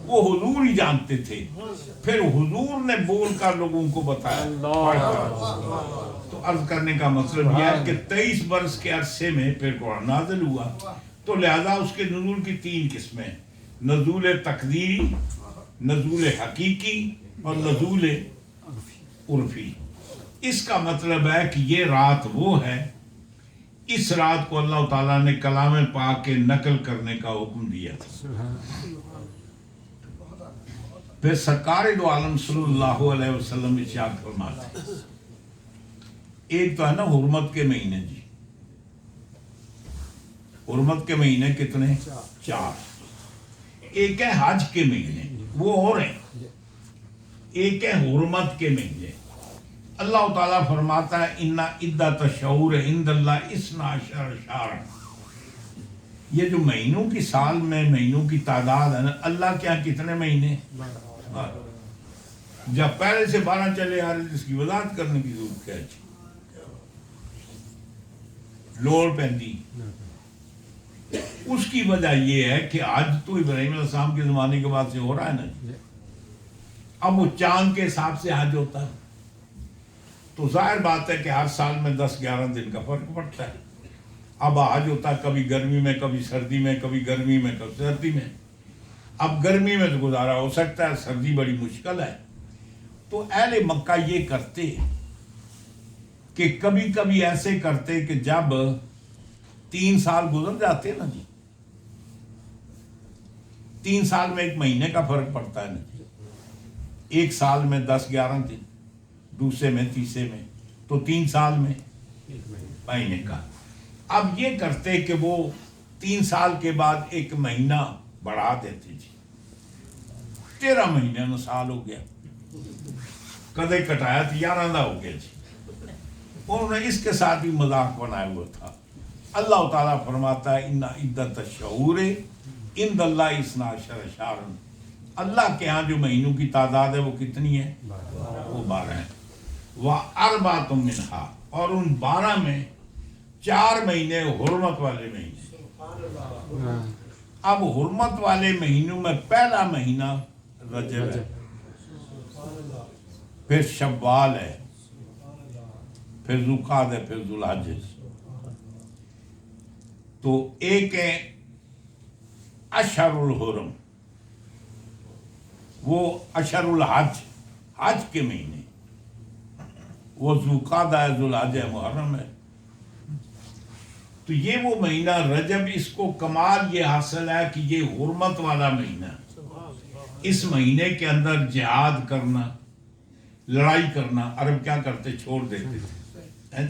وہ حضور ہی جانتے تھے. پھر حضور نے بول کر لوگوں کو بتایا. تو عرض کرنے کا مطلب یہ ہے کہ 23 برس کے عرصے میں پھر قرآن نازل ہوا. تو لہذا اس کے نزول کی 3 قسمیں, نزول تقدیری, نزول حقیقی اور نزول عرفی. اس کا مطلب ہے کہ یہ رات وہ ہے, اس رات کو اللہ تعالیٰ نے کلام پاک کے نقل کرنے کا حکم دیا تھا. پھر سرکار دو عالم صلی اللہ علیہ وسلم ارشاد فرماتے ہیں, ایک تو ہے نا حرمت کے مہینے جی. حرمت کے مہینے کتنے؟ 4. ایک ہے حج کے مہینے, وہ اور ہیں. ایک ہے حرمت کے مہینے. اللہ تعالیٰ فرماتا ہے اِنَّ عِدَّةَ الشُّهُورِ عِندَ اللَّهِ 12 شہرا. یہ جو مہینوں کی سال میں مہینوں کی تعداد ہے نا, اللہ کے یہاں کتنے مہینے؟ 12. جب پہلے سے 12 چلے آ رہے اس کی وضاحت کرنے کی ضرورت ہے جی. لوڑ پہنتی اس کی وجہ یہ ہے کہ آج تو ابراہیم علیہ السلام کے زمانے کے بعد سے ہو رہا ہے نا. اب وہ چاند کے حساب سے حج ہوتا ہے تو ظاہر بات ہے کہ ہر سال میں 10-11 دن کا فرق پڑتا ہے. اب حج ہوتا ہے کبھی گرمی میں, کبھی سردی میں, کبھی گرمی میں, کبھی سردی میں. اب گرمی میں تو گزارا ہو سکتا ہے, سردی بڑی مشکل ہے. تو اہل مکہ یہ کرتے کہ کبھی کبھی ایسے کرتے کہ جب 3 سال گزر جاتے نا جی, 3 سال میں 1 مہینے کا فرق پڑتا ہے نا جی. 1 سال میں 10-11 دن, دوسرے میں, تیسرے میں, تو 3 سال میں 1 مہینے کا. اب یہ کرتے کہ وہ 3 سال کے بعد 1 مہینہ بڑھا دیتے جی. 13 مہینے میں سال ہو گیا, کدے کٹایا تو 11 ہو گیا جی. انہوں نے اس کے ساتھ بھی مذاق بنایا ہوا تھا. اللہ تعالیٰ فرماتا ہے اِنَّ عِدَّةَ الشُّهُورِ عِندَ اللَّهِ 12 شہرا. اللہ کے ہاں جو مہینوں کی تعداد ہے وہ کتنی ہے؟ وہ 12 ہیں. وَأَرْبَعَةٌ مِّنْهَا, اور ان 12 میں 4 مہینے حرمت والے مہینے. اب حرمت والے مہینوں میں پہلا مہینہ رجب ہے, پھر شوال ہے, پھر ذوالقعدہ ہے, پھر ذوالحج. تو ایک ہے اشہر الحرم, وہ اشہر الحج, حج کے مہینے, وہ ذوالقعدہ ہے, ذوالحج ہے, محرم ہے. تو یہ وہ مہینہ رجب, اس کو کمال یہ حاصل ہے کہ یہ حرمت والا مہینہ. اس مہینے کے اندر جہاد کرنا, لڑائی کرنا عرب کیا کرتے؟ چھوڑ دیتے تھے.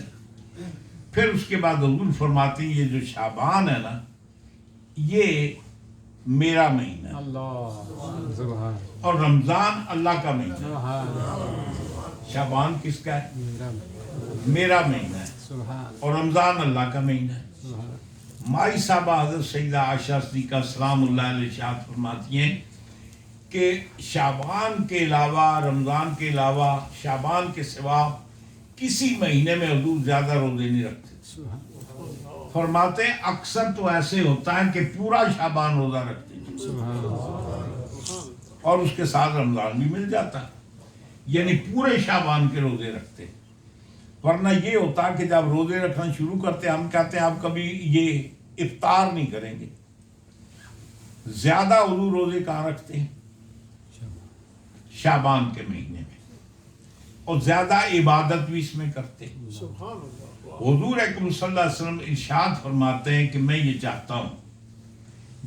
پھر اس کے بعد حضور فرماتے ہیں یہ جو شعبان ہے نا, یہ میرا مہینہ ہے، اللہ سبحان اور رمضان اللہ کا مہینہ ہے۔ سبحان شعبان کس کا ہے؟ میرا میرا مہینہ ہے، سبحان اور رمضان اللہ کا مہینہ ہے۔ سبحان مائی صاحبہ حضرت سیدہ عائشہ صدیقہ سلام اللہ علیہ ارشاد فرماتی ہیں کہ شعبان کے علاوہ، رمضان کے علاوہ، شعبان کے سوا کسی مہینے میں حضور زیادہ روزے نہیں رکھتے۔ سبحان فرماتے ہیں اکثر تو ایسے ہوتا ہے کہ پورا شعبان روزہ رکھتے ہیں سبحان اور اس کے ساتھ رمضان بھی مل جاتا ہے، یعنی پورے شعبان کے روزے رکھتے ہیں۔ ورنہ یہ ہوتا کہ جب روزے رکھنا شروع کرتے ہم کہتے ہیں آپ کبھی یہ افطار نہیں کریں گے۔ زیادہ حضور روزے کہاں رکھتے ہیں؟ شعبان کے مہینے میں، اور زیادہ عبادت بھی اس میں کرتے ہیں۔ حضور اکرم صلی اللہ علیہ وسلم ارشاد فرماتے ہیں کہ میں یہ چاہتا ہوں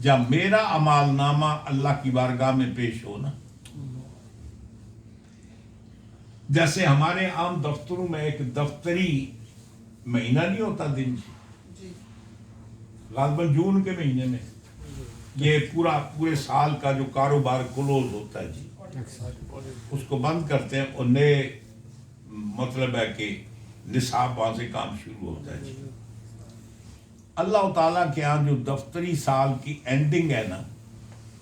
جب میرا اعمال نامہ اللہ کی بارگاہ میں پیش ہو نا، جیسے ہمارے عام دفتروں میں ایک دفتری مہینہ نہیں ہوتا دن غالباً جون کے مہینے میں یہ پورے سال کا جو کاروبار کلوز ہوتا ہے جی، اس کو بند کرتے ہیں اور نئے مطلب ہے کہ نصاب وہاں سے کام شروع ہوتا ہے جی۔ اللہ تعالیٰ کے ہاں جو دفتری سال کی اینڈنگ ہے نا،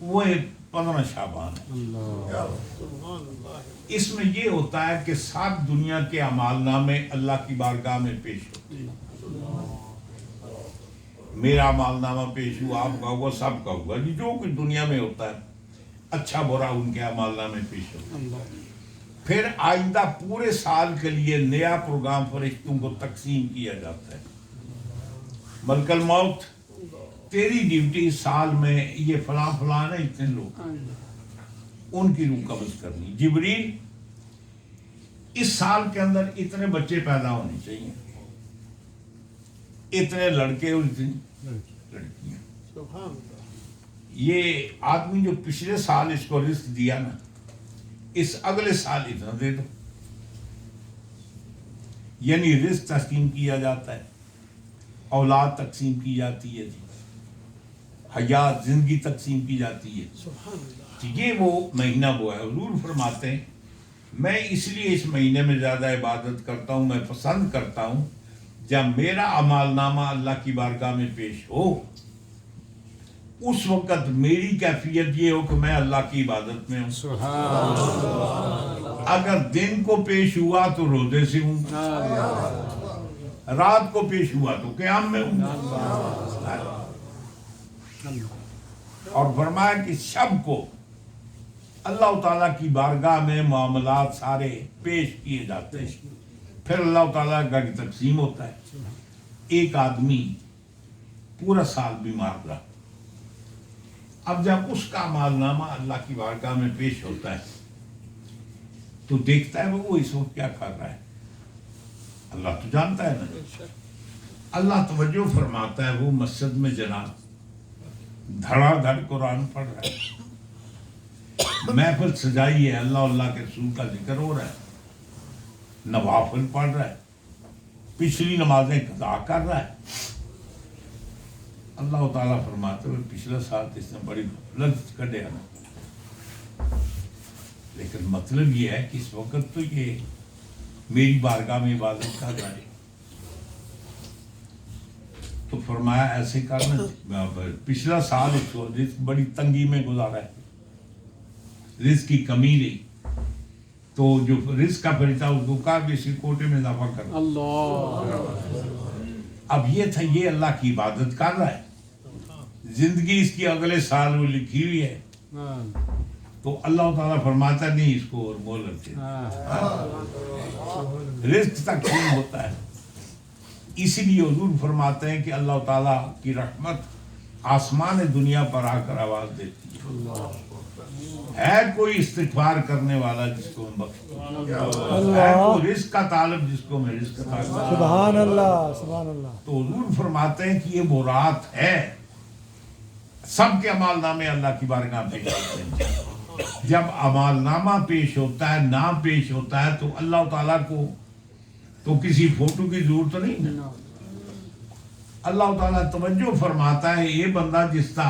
وہ 15 شعبان ہے۔ اس میں یہ ہوتا ہے کہ سب دنیا کے اعمال نامے اللہ کی بارگاہ میں پیش ہوتے ہیں۔ میرا اعمال نامہ پیش ہوا، آپ کا ہوگا، سب کا ہوگا جی، جو کچھ دنیا میں ہوتا ہے اچھا برا ان کے اعمال نامے پیش ہوتے ہیں۔ پھر آئندہ پورے سال کے لیے نیا پروگرام فرشتوں کو تقسیم کیا جاتا ہے۔ ملک الموت، تیری ڈیوٹی سال میں یہ فلاں فلاں ہے، اتنے لوگ ان کی روح قبض کرنی۔ جبریل، اس سال کے اندر اتنے بچے پیدا ہونے چاہیے، اتنے لڑکے اور اتنی لڑکیاں۔ یہ آدمی جو پچھلے سال اس کو رزق دیا نا، اس اگلے سال اتنا دے دو، یعنی رزق تقسیم کیا جاتا ہے، اولاد تقسیم کی جاتی ہے جی، حیات زندگی تقسیم کی جاتی ہے۔ یہ وہ مہینہ وہ ہے۔ حضور فرماتے ہیں میں اس لیے اس مہینے میں زیادہ عبادت کرتا ہوں، میں پسند کرتا ہوں جب میرا اعمال نامہ اللہ کی بارگاہ میں پیش ہو، اس وقت میری کیفیت یہ ہو کہ میں اللہ کی عبادت میں ہوں۔ اگر دن کو پیش ہوا تو روزے سے ہوں، رات کو پیش ہوا تو قیام میں ہوں، اور فرمایا کہ شب کو اللہ تعالیٰ کی بارگاہ میں معاملات سارے پیش کیے جاتے ہیں، پھر اللہ تعالیٰ کا تقسیم ہوتا ہے۔ ایک آدمی پورا سال بیمار رہا، اب جب اس کا اعمال نامہ اللہ کی بارگاہ میں پیش ہوتا ہے تو دیکھتا ہے وہ اس وقت کیا کر رہا ہے، اللہ تو جانتا ہے نا۔ اللہ توجہ فرماتا ہے وہ مسجد میں جناب دھڑا دھڑ قرآن پڑھ رہا ہے، محفل سجائی ہے، اللہ کے رسول کا ذکر ہو رہا ہے، نوافل پڑھ رہا ہے، پچھلی نمازیں قضا کر رہا ہے۔ اللہ تعالیٰ فرماتے ہوئے پچھلا سال اس نے بڑی غفلت کر دیا نا، لیکن مطلب یہ ہے کہ اس وقت تو یہ میری بارگاہ میں عبادت کر رہا ہے، تو فرمایا ایسے کرنا، پچھلا سال اس کو رزق بڑی تنگی میں گزارا ہے، رزق کی کمی رہی، تو جو رزق کا فرشتہ اس کو کہا کہ اسی کوٹے میں اضافہ کر اللہ۔ اب یہ تھا، یہ اللہ کی عبادت کر رہا ہے، زندگی اس کی اگلے سال وہ لکھی ہوئی ہے، تو اللہ تعالیٰ فرماتا نہیں اس کو اور مہلت دے، رزق تقسیم ہوتا ہے۔ اسی لیے حضور فرماتے ہیں کہ اللہ تعالیٰ کی رحمت آسمان دنیا پر آ کر آواز دیتی ہے کوئی استغفار کرنے والا جس کو میں بخشوں، ہے کوئی رزق کا طالب جس کو میں رزق عطا کروں۔ سبحان اللہ، سبحان اللہ۔ تو حضور فرماتے ہیں کہ یہ وہ رات ہے، سب کے اعمال نامے اللہ کی بارگاہ پیش ہوتے ہیں۔ جب اعمال نامہ پیش ہوتا ہے، نام پیش ہوتا ہے، تو اللہ تعالیٰ کو تو کسی فوٹو کی ضرورت نہیں نا۔ اللہ تعالیٰ توجہ فرماتا ہے یہ بندہ جس کا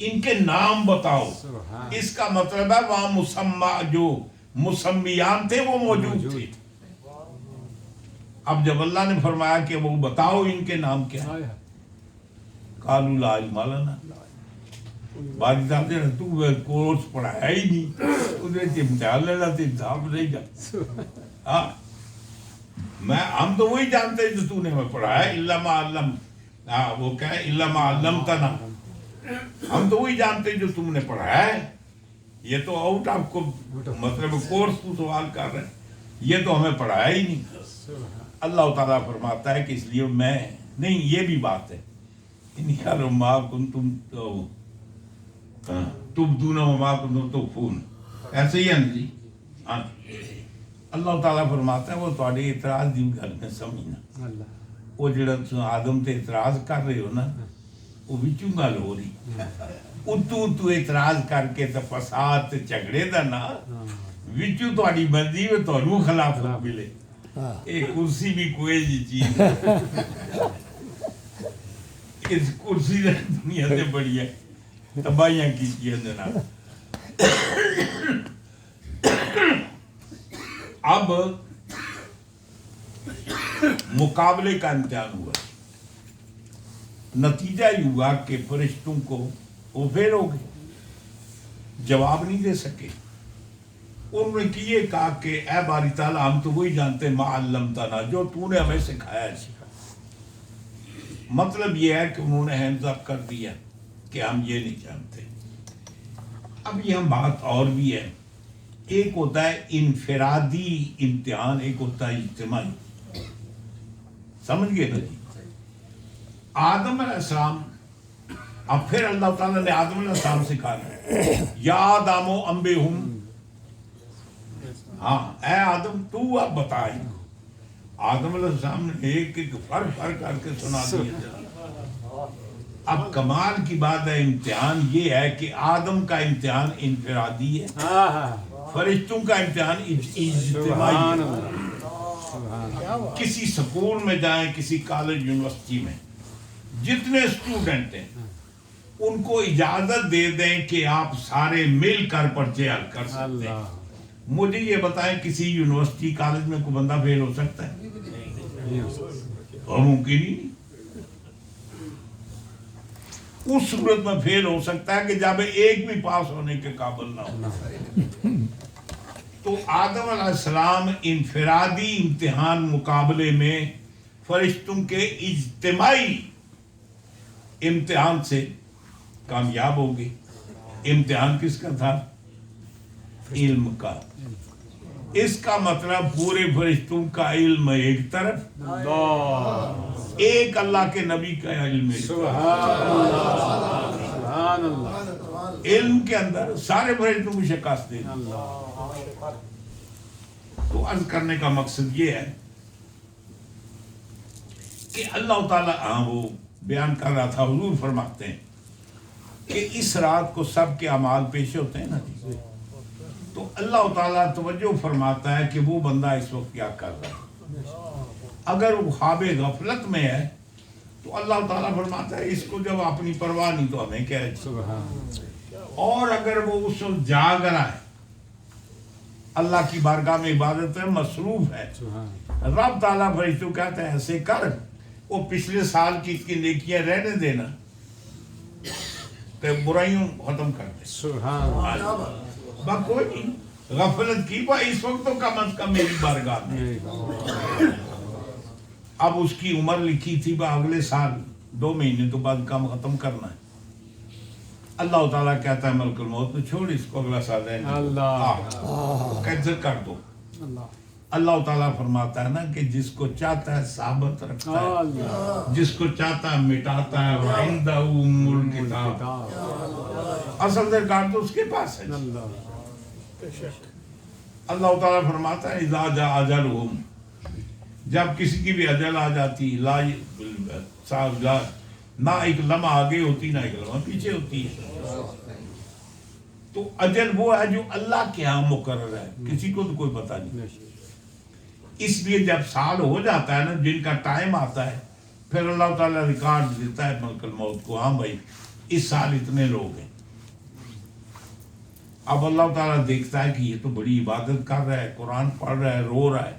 ان کے نام بتاؤ. اس کا مطلب ہے وہاں مسمع جو مسمیان تھے وہ موجود تھے. اب جب اللہ نے فرمایا کہ وہ بتاؤ ان کے نام کیا ہے، قالوا لا علم لنا. باقی صاحب نے تو کورس پڑھایا ہی نہیں، انہیں امتحان لینا تھا، امتحان نہیں جاتا. ہاں ہم تو وہی جانتے ہیں جو تو نے ہمیں پڑھایا. الا ما علم، وہ کیا ہے، الا ما علمتنا. ہم تو وہی جانتے ہیں جو تم نے پڑھایا ہے. یہ تو آؤٹ آف کو مطلب کورس تو سوال کر رہے ہیں، یہ تو ہمیں پڑھایا ہی نہیں. اللہ تعالیٰ فرماتا ہے کہ اس لیے میں نہیں، یہ بھی بات ہے، ما کنتم تبدون وما کنتم تخفون، ایسے ہی ہے نا جی. اللہ تعالیٰ فرماتا ہے وہ تھوڑے اعتراض دی گل میں سمجھنا. وہ جڑا آدم تے اعتراض کر رہے ہو نا، وہ وچوں گل ہو رہی. تو اعتراض کر کے تے فساد تے جھگڑے دا نا وچوں تہاڈی مرضی وچ تانوں خلاف ملے. ایک کرسی بھی کوئی جی چیز اس کرسی نے دنیا سے بڑی ہے تباہیاں کی جناب. اب مقابلے کا امتحان ہوا، نتیجہ یہ ہوا کہ فرشتوں کو وہ فیل ہو گئے، جواب نہیں دے سکے. انہوں نے یہ کہا کہ اے باری تعالیٰ ہم تو وہی جانتے ما علمتنا، جو تو نے ہمیں سکھایا ہے. مطلب یہ ہے کہ انہوں نے ہینڈز اپ کر دیا کہ ہم یہ نہیں جانتے. اب یہ ہم بات اور بھی ہے، ایک ہوتا ہے انفرادی امتحان، ایک ہوتا ہے اجتماعی. سمجھ گئے نا جی. آدم علیہ السلام، اب پھر اللہ تعالیٰ نے آدم علیہ السلام سے کہا یا آدم انبئہم، ہاں اے آدم تو اب بتا. آدم علیہ السلام نے ایک ایک فرق کر کے سنا دیا. اب کمال کی بات ہے، امتحان یہ ہے کہ آدم کا امتحان انفرادی ہے، فرشتوں کا امتحان اجتماعی ہے. کسی سکول میں جائیں، کسی کالج یونیورسٹی میں، جتنے اسٹوڈنٹ ہیں ان کو اجازت دے دیں کہ آپ سارے مل کر پرچے حل کر سکتے ہیں. مجھے یہ بتائیں کسی یونیورسٹی کالج میں کوئی بندہ فیل ہو سکتا ہے؟ ممکن ہی نہیں. اس صورت میں فیل ہو سکتا ہے کہ جب ایک بھی پاس ہونے کے قابل نہ ہو. تو آدم علیہ السلام انفرادی امتحان مقابلے میں فرشتوں کے اجتماعی امتحان سے کامیاب ہو گئے. امتحان کس کا تھا؟ علم کا. اس کا مطلب پورے فرشتوں کا علم ایک طرف، ایک اللہ کے نبی کا علم. علم کے اندر سارے فرشتوں کو شکست دے. تو عرض کرنے کا مقصد یہ ہے کہ اللہ تعالیٰ وہ بیان کر رہا تھا، حضور فرماتے ہیں کہ اس رات کو سب کے اعمال پیش ہوتے ہیں نا جی. تو اللہ تعالیٰ توجہ فرماتا ہے کہ وہ بندہ اس وقت کیا کر رہا ہے. اگر وہ خواب غفلت میں ہے تو اللہ تعالیٰ فرماتا ہے اس کو جب اپنی پرواہ نہیں تو ہمیں کیا ہے. اور اگر وہ اس وقت جاگ رہا ہے، اللہ کی بارگاہ میں عبادت میں مصروف ہے، رب تعالیٰ فرشتوں کہتے ہیں ایسے کر، وہ پچھلے سال کی اس کی نیکیاں رہنے دینا کہ برائیوں ختم کر دے. کوئی نہیں غفلت کی اس وقت تو کم از کم میری بارگاہ میں. اب اس کی عمر لکھی تھی اگلے سال 2 مہینے تو بعد کام ختم کرنا ہے. اللہ تعالیٰ کہتا ہے ملک الموت تو چھوڑ اس کو، اگلا سال کینسل کر دو. اللہ تعالیٰ فرماتا ہے نا کہ جس کو چاہتا ہے ثابت رکھتا ہے، جس کو چاہتا ہے مٹاتا ہے. وَعِندَهُ أُمُّ الْكِتَابِ، اصل درکار تو اس کے پاس ہے. اللہ تعالیٰ فرماتا ہے اذا جاء اجلہم، جب کسی کی بھی اجل آ جاتی، لا نہ ایک لمحہ آگے ہوتی نہ ایک لمحہ پیچھے ہوتی ہے. تو اجل وہ ہے جو اللہ کے ہاں مقرر ہے، کسی کو تو کوئی پتہ نہیں. اس لیے جب سال ہو جاتا ہے نا، جن کا ٹائم آتا ہے، پھر اللہ تعالیٰ ریکارڈ دیتا ہے ملک الموت کو، ہاں بھائی اس سال اتنے لوگ ہیں. اب اللہ تعالیٰ دیکھتا ہے کہ یہ تو بڑی عبادت کر رہا ہے، قرآن پڑھ رہا ہے، رو رہا ہے،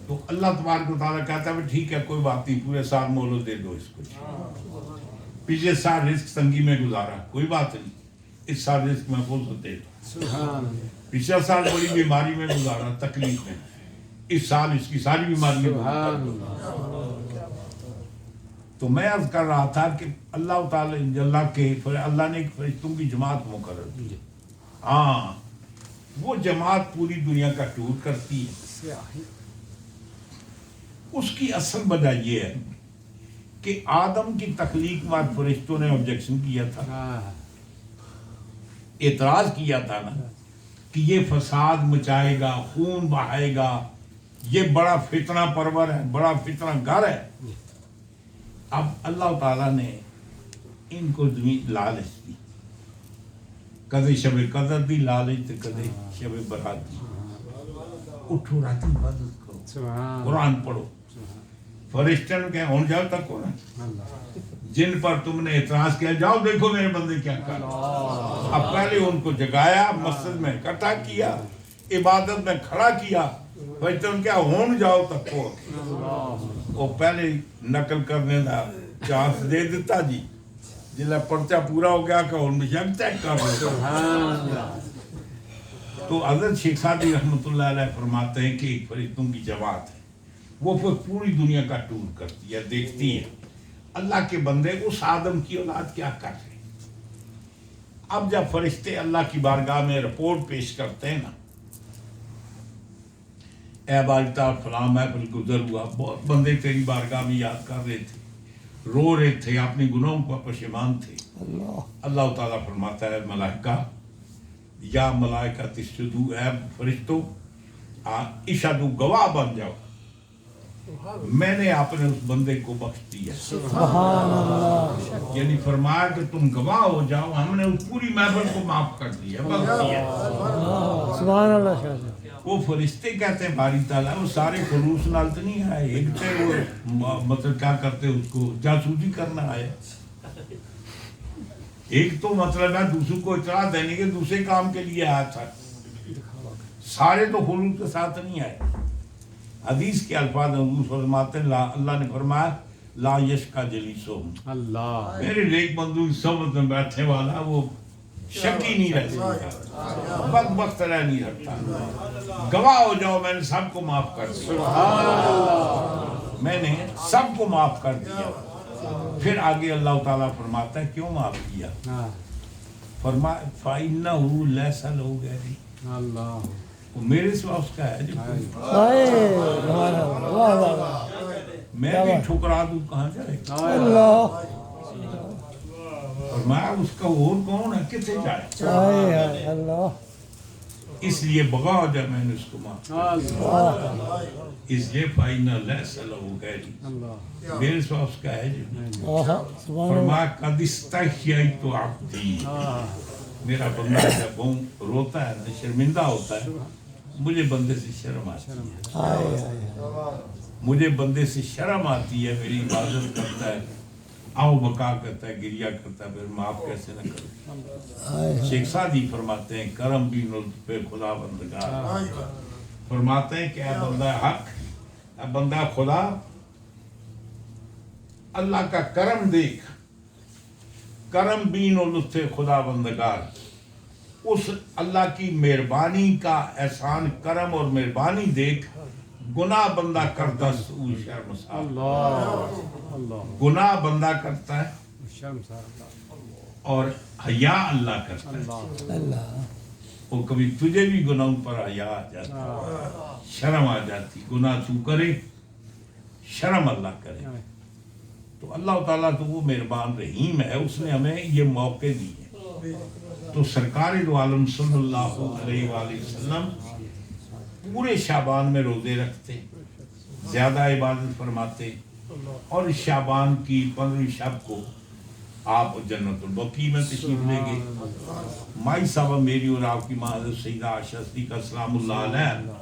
تو اللہ تبارک و تعالیٰ کہتا ہے ٹھیک ہے کوئی بات نہیں، پورے سال مہلت دے دو اس کو، پچھلے سال رزق تنگی میں گزارا، کوئی بات نہیں، اس سال رزق محفوظ دے دو، پچھلا سال بڑی بیماری میں گزارا، تکلیف میں، اس سال اس کی ساری بیماریاں دور کر دو۔ تو میں عرض کر رہا تھا کہ اللہ تعالیٰ اللہ نے ایک فرشتوں کی جماعت مقرر کی، ہاں وہ جماعت پوری دنیا کا ٹور کرتی ہے۔ اس کی اصل وجہ یہ ہے کہ آدم کی تخلیق بعد فرشتوں نے آبجیکشن کیا تھا، اعتراض کیا تھا نا کہ یہ فساد مچائے گا، خون بہائے گا، یہ بڑا فتنہ پرور ہے، بڑا فتنہ گر ہے۔ اب اللہ تعالیٰ نے ان کو لالچ دی، کدے شب قدر دی لالچ تے کدے شب برات دی، اٹھو رات عبادت کرو، قرآن پڑھو، فرشتے نے کہا ہون جاؤ تک ہو نا، جن پر تم نے اعتراض کیا جاؤ دیکھو میرے بندے کیا کر، اب پہلے ان کو جگایا، مسجد میں اکٹھا کیا، عبادت میں کھڑا کیا، فرشتے نے کہا ہون جاؤ تک ہو، وہ پہلے نقل کرنے دا چانس دے دیتا جی، جلے پرچہ پورا ہو گیا کہ ان میں شک چیک کر رہے۔ تو حضرت شیخ سعدی رحمۃ اللہ علیہ فرماتے ہیں کہ ایک فرشتوں کی جماعت ہے، وہ پھر پوری دنیا کا ٹور کرتی ہے، دیکھتی ہے اللہ کے بندے اس آدم کی اولاد کیا کر رہے ہیں۔ اب جب فرشتے اللہ کی بارگاہ میں رپورٹ پیش کرتے ہیں نا، اے باری تعالیٰ فلاں محفل گزر ہوا، بہت بندے تیری بارگاہ میں یاد کر رہے تھے، رو رہے تھے، اپنے گناہوں کو پشیمان تھے، اللہ تعالیٰ فرماتا ہے ملائکہ یا ملائکہ تسجدو، اے فرشتوں اشہدو گواہ بن جاؤ، میں نے اپنے اس بندے کو بخش دیا، سبحان اللہ، یعنی فرمایا کہ تم گواہ ہو جاؤ، ہم نے اس پوری محفل کو معاف کر دیا، بخش دیا۔ سبحان اللہ شاہ صاحب۔ وہ فرشتے کہتے ہیں باری تعالیٰ وہ سارے خلوص نال تو نہیں آئے، ایک تھے وہ مطلب کیا کرتے اس کو جاسوسی کرنا آئے، ایک تو مطلب ہے دوسروں کو اطلاع دینے کے دوسرے کام کے لیے آیا تھا، سارے تو خلوص کے ساتھ نہیں آئے۔ حدیث کے الفاظ حضور فرماتے ہیں اللہ نے فرمایا لا یشکا جلیسہم، اللہ میرے نیک بندو صحبت میں بیٹھنے والا وہ شکی نہیں رہتا، بدبخت رہ نہیں رکھتا، گواہ ہو جاؤ میں نے سب کو معاف کر دیا، میں نے سب کو معاف کر دیا۔ پھر آگے اللہ تعالیٰ فرماتا ہے کیوں معاف کیا، فرمایا فَإِنَّهُ لَيْسَ لَهُ غَيْرِي، اللہ وہ میرے سوا اس کا ہے جو میں بھی ٹھکرا دوں کہاں جائے گا، اللہ فرمایا اس کا اور کون ہے کسے جائے، اللہ اس لیے بغا ہو جائے میں نے اس کو معاف کیا، اس لیے فَإِنَّ لَيْسَ لَهُ غَيْرِي، میرے سوا اس کا ہے جو، فرمایا قَدْ اسْتَحْيَيْتُ عَبْدِي، میرا بندہ جب وہ روتا ہے نا شرمندہ ہوتا ہے، مجھے بندے سے شرم آتی ہے، مجھے بندے سے شرم آتی ہے، میری عبادت کرتا ہے، آؤ بکا کرتا ہے، گریا کرتا ہے، پھر معاف کیسے نہ کروں۔ شیخ سعدی فرماتے ہیں کرم بھی لطف خدا بندگار، فرماتے ہیں کہ اے بندہ حق، اے بندہ خدا، اللہ کا کرم دیکھ، کرم بین و لطف خدا بندگار، اس اللہ کی مہربانی کا احسان کرم اور مہربانی دیکھ، گناہ بندہ کرتا او شرم سار، گناہ بندہ کرتا ہے اور حیا اللہ کرتا ہے، وہ کبھی تجھے بھی گناہوں پر حیا آ جاتی، شرم آ جاتی، گناہ تو کرے شرم اللہ کرے، تو اللہ تعالیٰ تو وہ مہربان رحیم ہے، اس نے ہمیں یہ موقع دیے۔ تو سرکار دو عالم صلی اللہ علیہ وآلہ وسلم پورے شعبان میں روزے رکھتے، زیادہ عبادت فرماتے، اور شعبان کی 15ویں شب کو آپ جنت البقیع میں تشریف لے گئے۔ مائی صاحبہ میری اور آپ کی ماں حضرت سیدہ عائشہ صدیقہ سلام اللہ علیہ،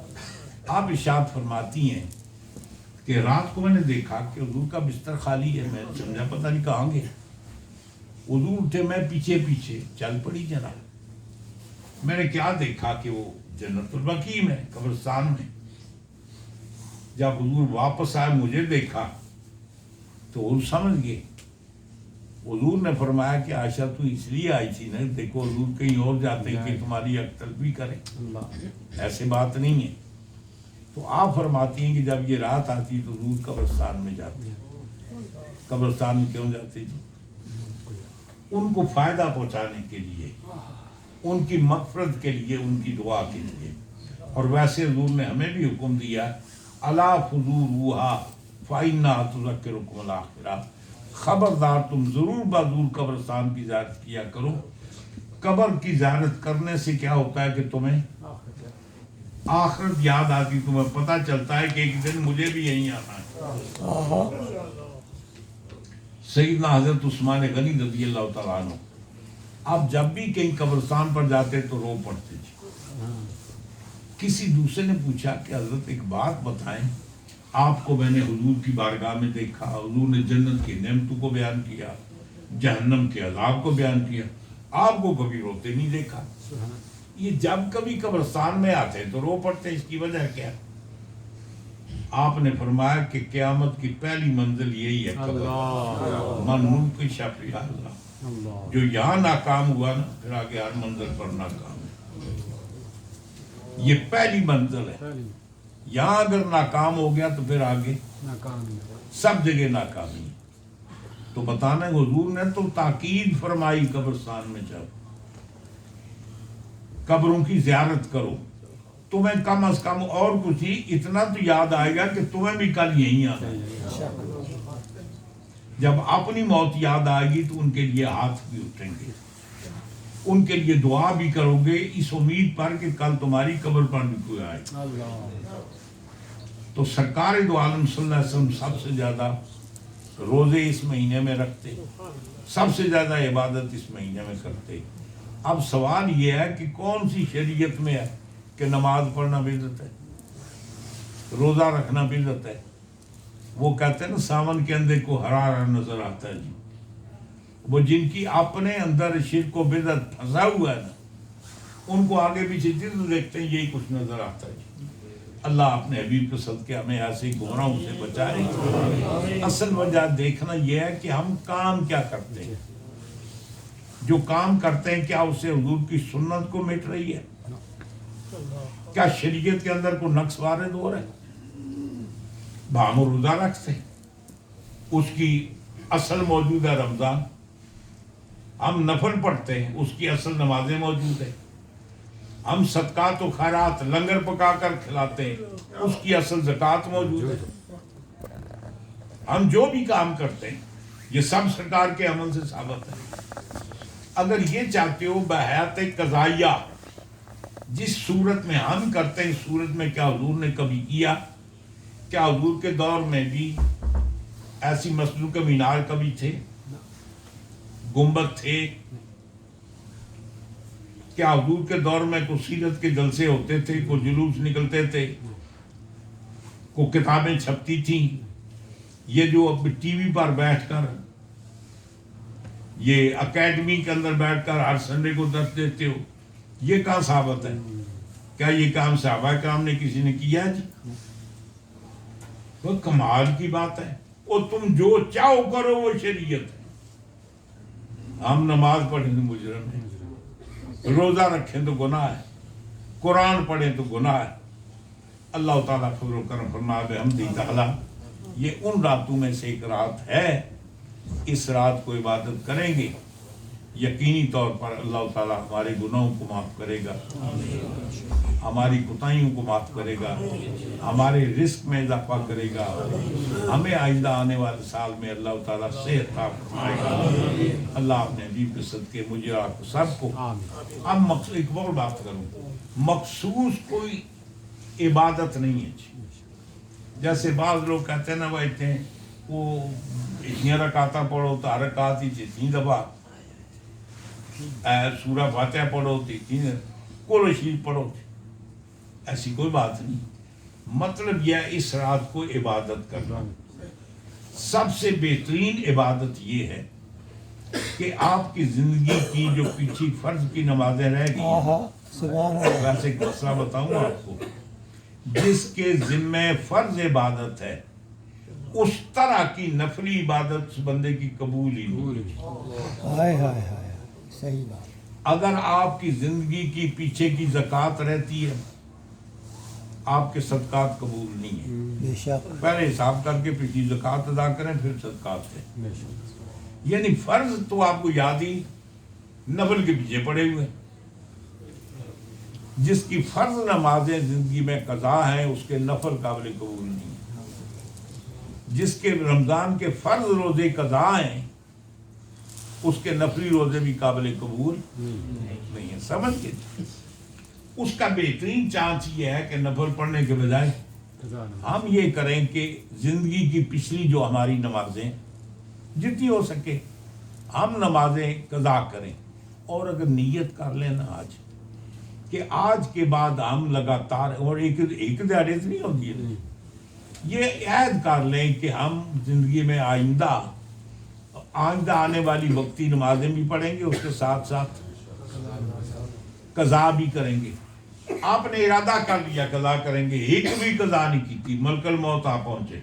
آپ ارشاد فرماتی ہیں کہ رات کو میں نے دیکھا کہ حضور کا بستر خالی ہے، میں سمجھا پتہ نہیں کہاں گے، حضور اٹھے، میں پیچھے پیچھے چل پڑی جناب، میں نے کیا دیکھا کہ وہ جنت البقیع میں قبرستان میں جب حضور واپس آئے مجھے دیکھا تو حضور سمجھ گئے. حضور نے فرمایا کہ عائشہ تو اس لیے آئی تھی نا, دیکھو حضور کہیں اور جاتے ہیں کہ تمہاری اقتل بھی کریں, ایسے بات نہیں ہے. تو آپ فرماتی ہیں کہ جب یہ رات آتی تو حضور قبرستان میں جاتے ہیں. قبرستان میں کیوں جاتے تھے؟ ان کو فائدہ پہنچانے کے لیے, ان کی مغفرت کے لیے, ان کی دعا کے لیے. اور ویسے حضور نے ہمیں بھی حکم دیا الا فزوروہا فإنہا تذکرکم الآخرہ, خبردار تم ضرور بازور قبرستان کی زیارت کیا کرو. قبر کی زیارت کرنے سے کیا ہوتا ہے کہ تمہیں آخرت یاد آتی, تمہیں پتہ چلتا ہے کہ ایک دن مجھے بھی یہیں آنا ہے. سیدنا حضرت عثمان غنی رضی اللہ تعالیٰ عنہ اب جب بھی کہیں قبرستان پر جاتے تو رو پڑتے تھے. کسی دوسرے نے پوچھا کہ حضرت ایک بات بتائیں, آپ کو میں نے حضور کی بارگاہ میں دیکھا, حضور نے جنت کی نعمتوں کو بیان کیا, جہنم کے عذاب کو بیان کیا, آپ کو کبھی روتے نہیں دیکھا. یہ جب کبھی قبرستان میں آتے تو رو پڑتے, اس کی وجہ کیا؟ آپ نے فرمایا کہ قیامت کی پہلی منزل یہی ہے قبر. من نوقش فیہا اللہ, جو یہاں ناکام ہوا نا پھر آگے ہر منزل پر ناکام ہے. یہ پہلی منزل ہے. یہاں اگر ناکام ہو گیا تو پھر آگے سب جگہ ناکامی. تو بتانا حضور نے تو تاکید فرمائی قبرستان میں جب قبروں کی زیارت کرو, تمہیں کم از کم اور کچھ ہی اتنا تو یاد آئے گا کہ تمہیں بھی کل یہیں آنا ہے. جب اپنی موت یاد آئے گی تو ان کے لیے ہاتھ بھی اٹھیں گے, ان کے لیے دعا بھی کرو گے اس امید پر کہ کل تمہاری قبر پر بھی کوئی آئے. تو سرکار دو عالم صلی اللہ علیہ وسلم سب سے زیادہ روزے اس مہینے میں رکھتے, سب سے زیادہ عبادت اس مہینے میں کرتے. اب سوال یہ ہے کہ کون سی شریعت میں ہے کہ نماز پڑھنا بدعت ہے, روزہ رکھنا بدعت ہے؟ وہ کہتے ہیں نا ساون کے اندر کو ہرا ہرا نظر آتا ہے جی. وہ جن کی اپنے اندر شرک و بدعت پھنسا ہوا ہے نا, ان کو آگے پیچھے جلد دیکھتے ہیں یہی کچھ نظر آتا ہے جی. اللہ اپنے حبیب کے صدقے ہمیں ایسے گمراہوں سے بچائے. اصل وجہ دیکھنا یہ ہے کہ ہم کام کیا کرتے ہیں. جو کام کرتے ہیں کیا اس سے حضور کی سنت کو مٹ رہی ہے؟ کیا شریعت کے اندر کوئی نقص وارد ہو رہا ہے؟ ہم روزہ رکھتے ہیں, اس کی اصل موجود ہے رمضان. ہم نفل پڑھتے ہیں, اس کی اصل نمازیں موجود ہیں. ہم صدقات و خیرات لنگر پکا کر کھلاتے ہیں, اس کی اصل زکوٰۃ موجود ہے. ہم جو بھی کام کرتے ہیں یہ سب سرکار کے عمل سے ثابت ہے. اگر یہ چاہتے ہو بحیات قضائیہ جس صورت میں ہم کرتے ہیں اس صورت میں کیا حضور نے کبھی کیا؟ کیا حضور کے دور میں بھی ایسی مسجدوں کے مینار کبھی تھے, گنبد تھے؟ کیا حضور کے دور میں کوئی سیرت کے جلسے ہوتے تھے, کوئی جلوس نکلتے تھے, کوئی کتابیں چھپتی تھیں؟ یہ جو اب ٹی وی پر بیٹھ کر یہ اکیڈمی کے اندر بیٹھ کر ہر سنڈے کو درس دیتے ہو, یہ کہاں ثابت ہے؟ کیا یہ کام صحابہ کرام نے کسی نے کیا جی؟ وہ کمال کی بات ہے. وہ تم جو چاہو کرو وہ شریعت ہے. ہم نماز پڑھیں تو مجرم ہیں, روزہ رکھیں تو گناہ ہے, قرآن پڑھیں تو گناہ ہے. اللہ تعالیٰ فضل و کرم فرمائے بحمدہ تعالیٰ. یہ ان راتوں میں سے ایک رات ہے, اس رات کو عبادت کریں گے یقینی طور پر اللہ تعالیٰ ہمارے گناہوں کو معاف کرے گا, ہماری کوتاہیوں کو معاف کرے گا, ہمارے رزق میں اضافہ کرے گا, ہمیں آئندہ آنے والے سال میں اللہ تعالیٰ صحت عطا فرمائے گا. اللہ اپنے حبیب کے صدقے مجھے آپ سب کو. اب ایک اور بات کروں, مخصوص کوئی عبادت نہیں ہے. جیسے بعض لوگ کہتے ہیں نا وہ اتنے وہ اتنی رکعتیں پڑھو تو ہر رکعت ہی اتنی دفعہ سورہ فاتحہ پڑھو تو اتنی قرآن شریف پڑھو. ایسی کوئی بات نہیں. مطلب یہ اس رات کو عبادت کرنا. سب سے بہترین عبادت یہ ہے کہ آپ کی زندگی کی جو پیچھے فرض کی نمازیں رہ گئی سبحان اللہ. ویسے ایک مسئلہ بتاؤں آپ کو، جس کے ذمہ فرض عبادت ہے اس طرح کی نفلی عبادت اس بندے کی قبول ہی نہیں. ہائے ہائے ہائے، صحیح بات. اگر آپ کی زندگی کی پیچھے کی زکوٰۃ رہتی ہے، آپ کے صدقات قبول نہیں ہیں. بے شک. پہلے حساب کر کے پچھلی زکوٰۃ ادا کریں پھر صدقات دیں. یعنی فرض تو آپ کو یاد ہی نہیں، نفل کے پیچھے پڑے ہوئے. جس کی فرض نمازیں زندگی میں قضا ہیں اس کے نفل قابل قبول نہیں. جس کے رمضان کے فرض روزے قضا ہیں اس کے نفلی روزے بھی قابل قبول نہیں ہیں. سمجھ کے اس کا بہترین چانس یہ ہے کہ نفل پڑھنے کے بجائے ہم یہ کریں کہ زندگی کی پچھلی جو ہماری نمازیں جتنی ہو سکے ہم نمازیں قضا کریں، اور اگر نیت کر لیں نا آج کہ آج کے بعد ہم لگاتار، اور ایک دہاڑے سے نہیں ہوتی ہے، یہ عہد کر لیں کہ ہم زندگی میں آئندہ آنے والی وقتی نمازیں بھی پڑھیں گے، اس کے ساتھ ساتھ قضا بھی کریں گے. آپ نے ارادہ کر لیا قضا کریں گے، ایک بھی قضا نہیں کی تھی، ملک الموت آپ پہنچے،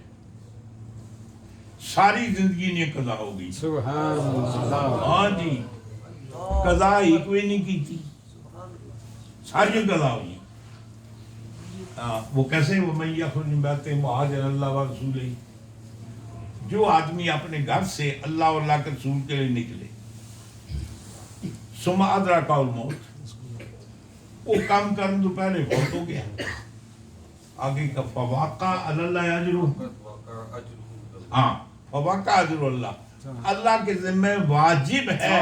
ساری زندگی نے قضا ہو گئی. سبحان اللہ. ہاں جی، قضا ایک بھی نہیں کی تھی، ساری قضا ہوئی. وہ کیسے وَمَن يَخْرُجْ مِن بَيْتِهِ مُهَاجِرًا إِلَى اللَّهِ وَرَسُولِهِ، جو آدمی اپنے گھر سے اللہ اور اللہ کے رسول کے لیے نکلے، ثم أدركه الموت، وہ کام کرنے تو پہلے فوت ہو گیا. آگے کا فواقع علی اللہ اجرہ، ہاں فواقع اجر اللہ، اللہ کے ذمہ واجب ہے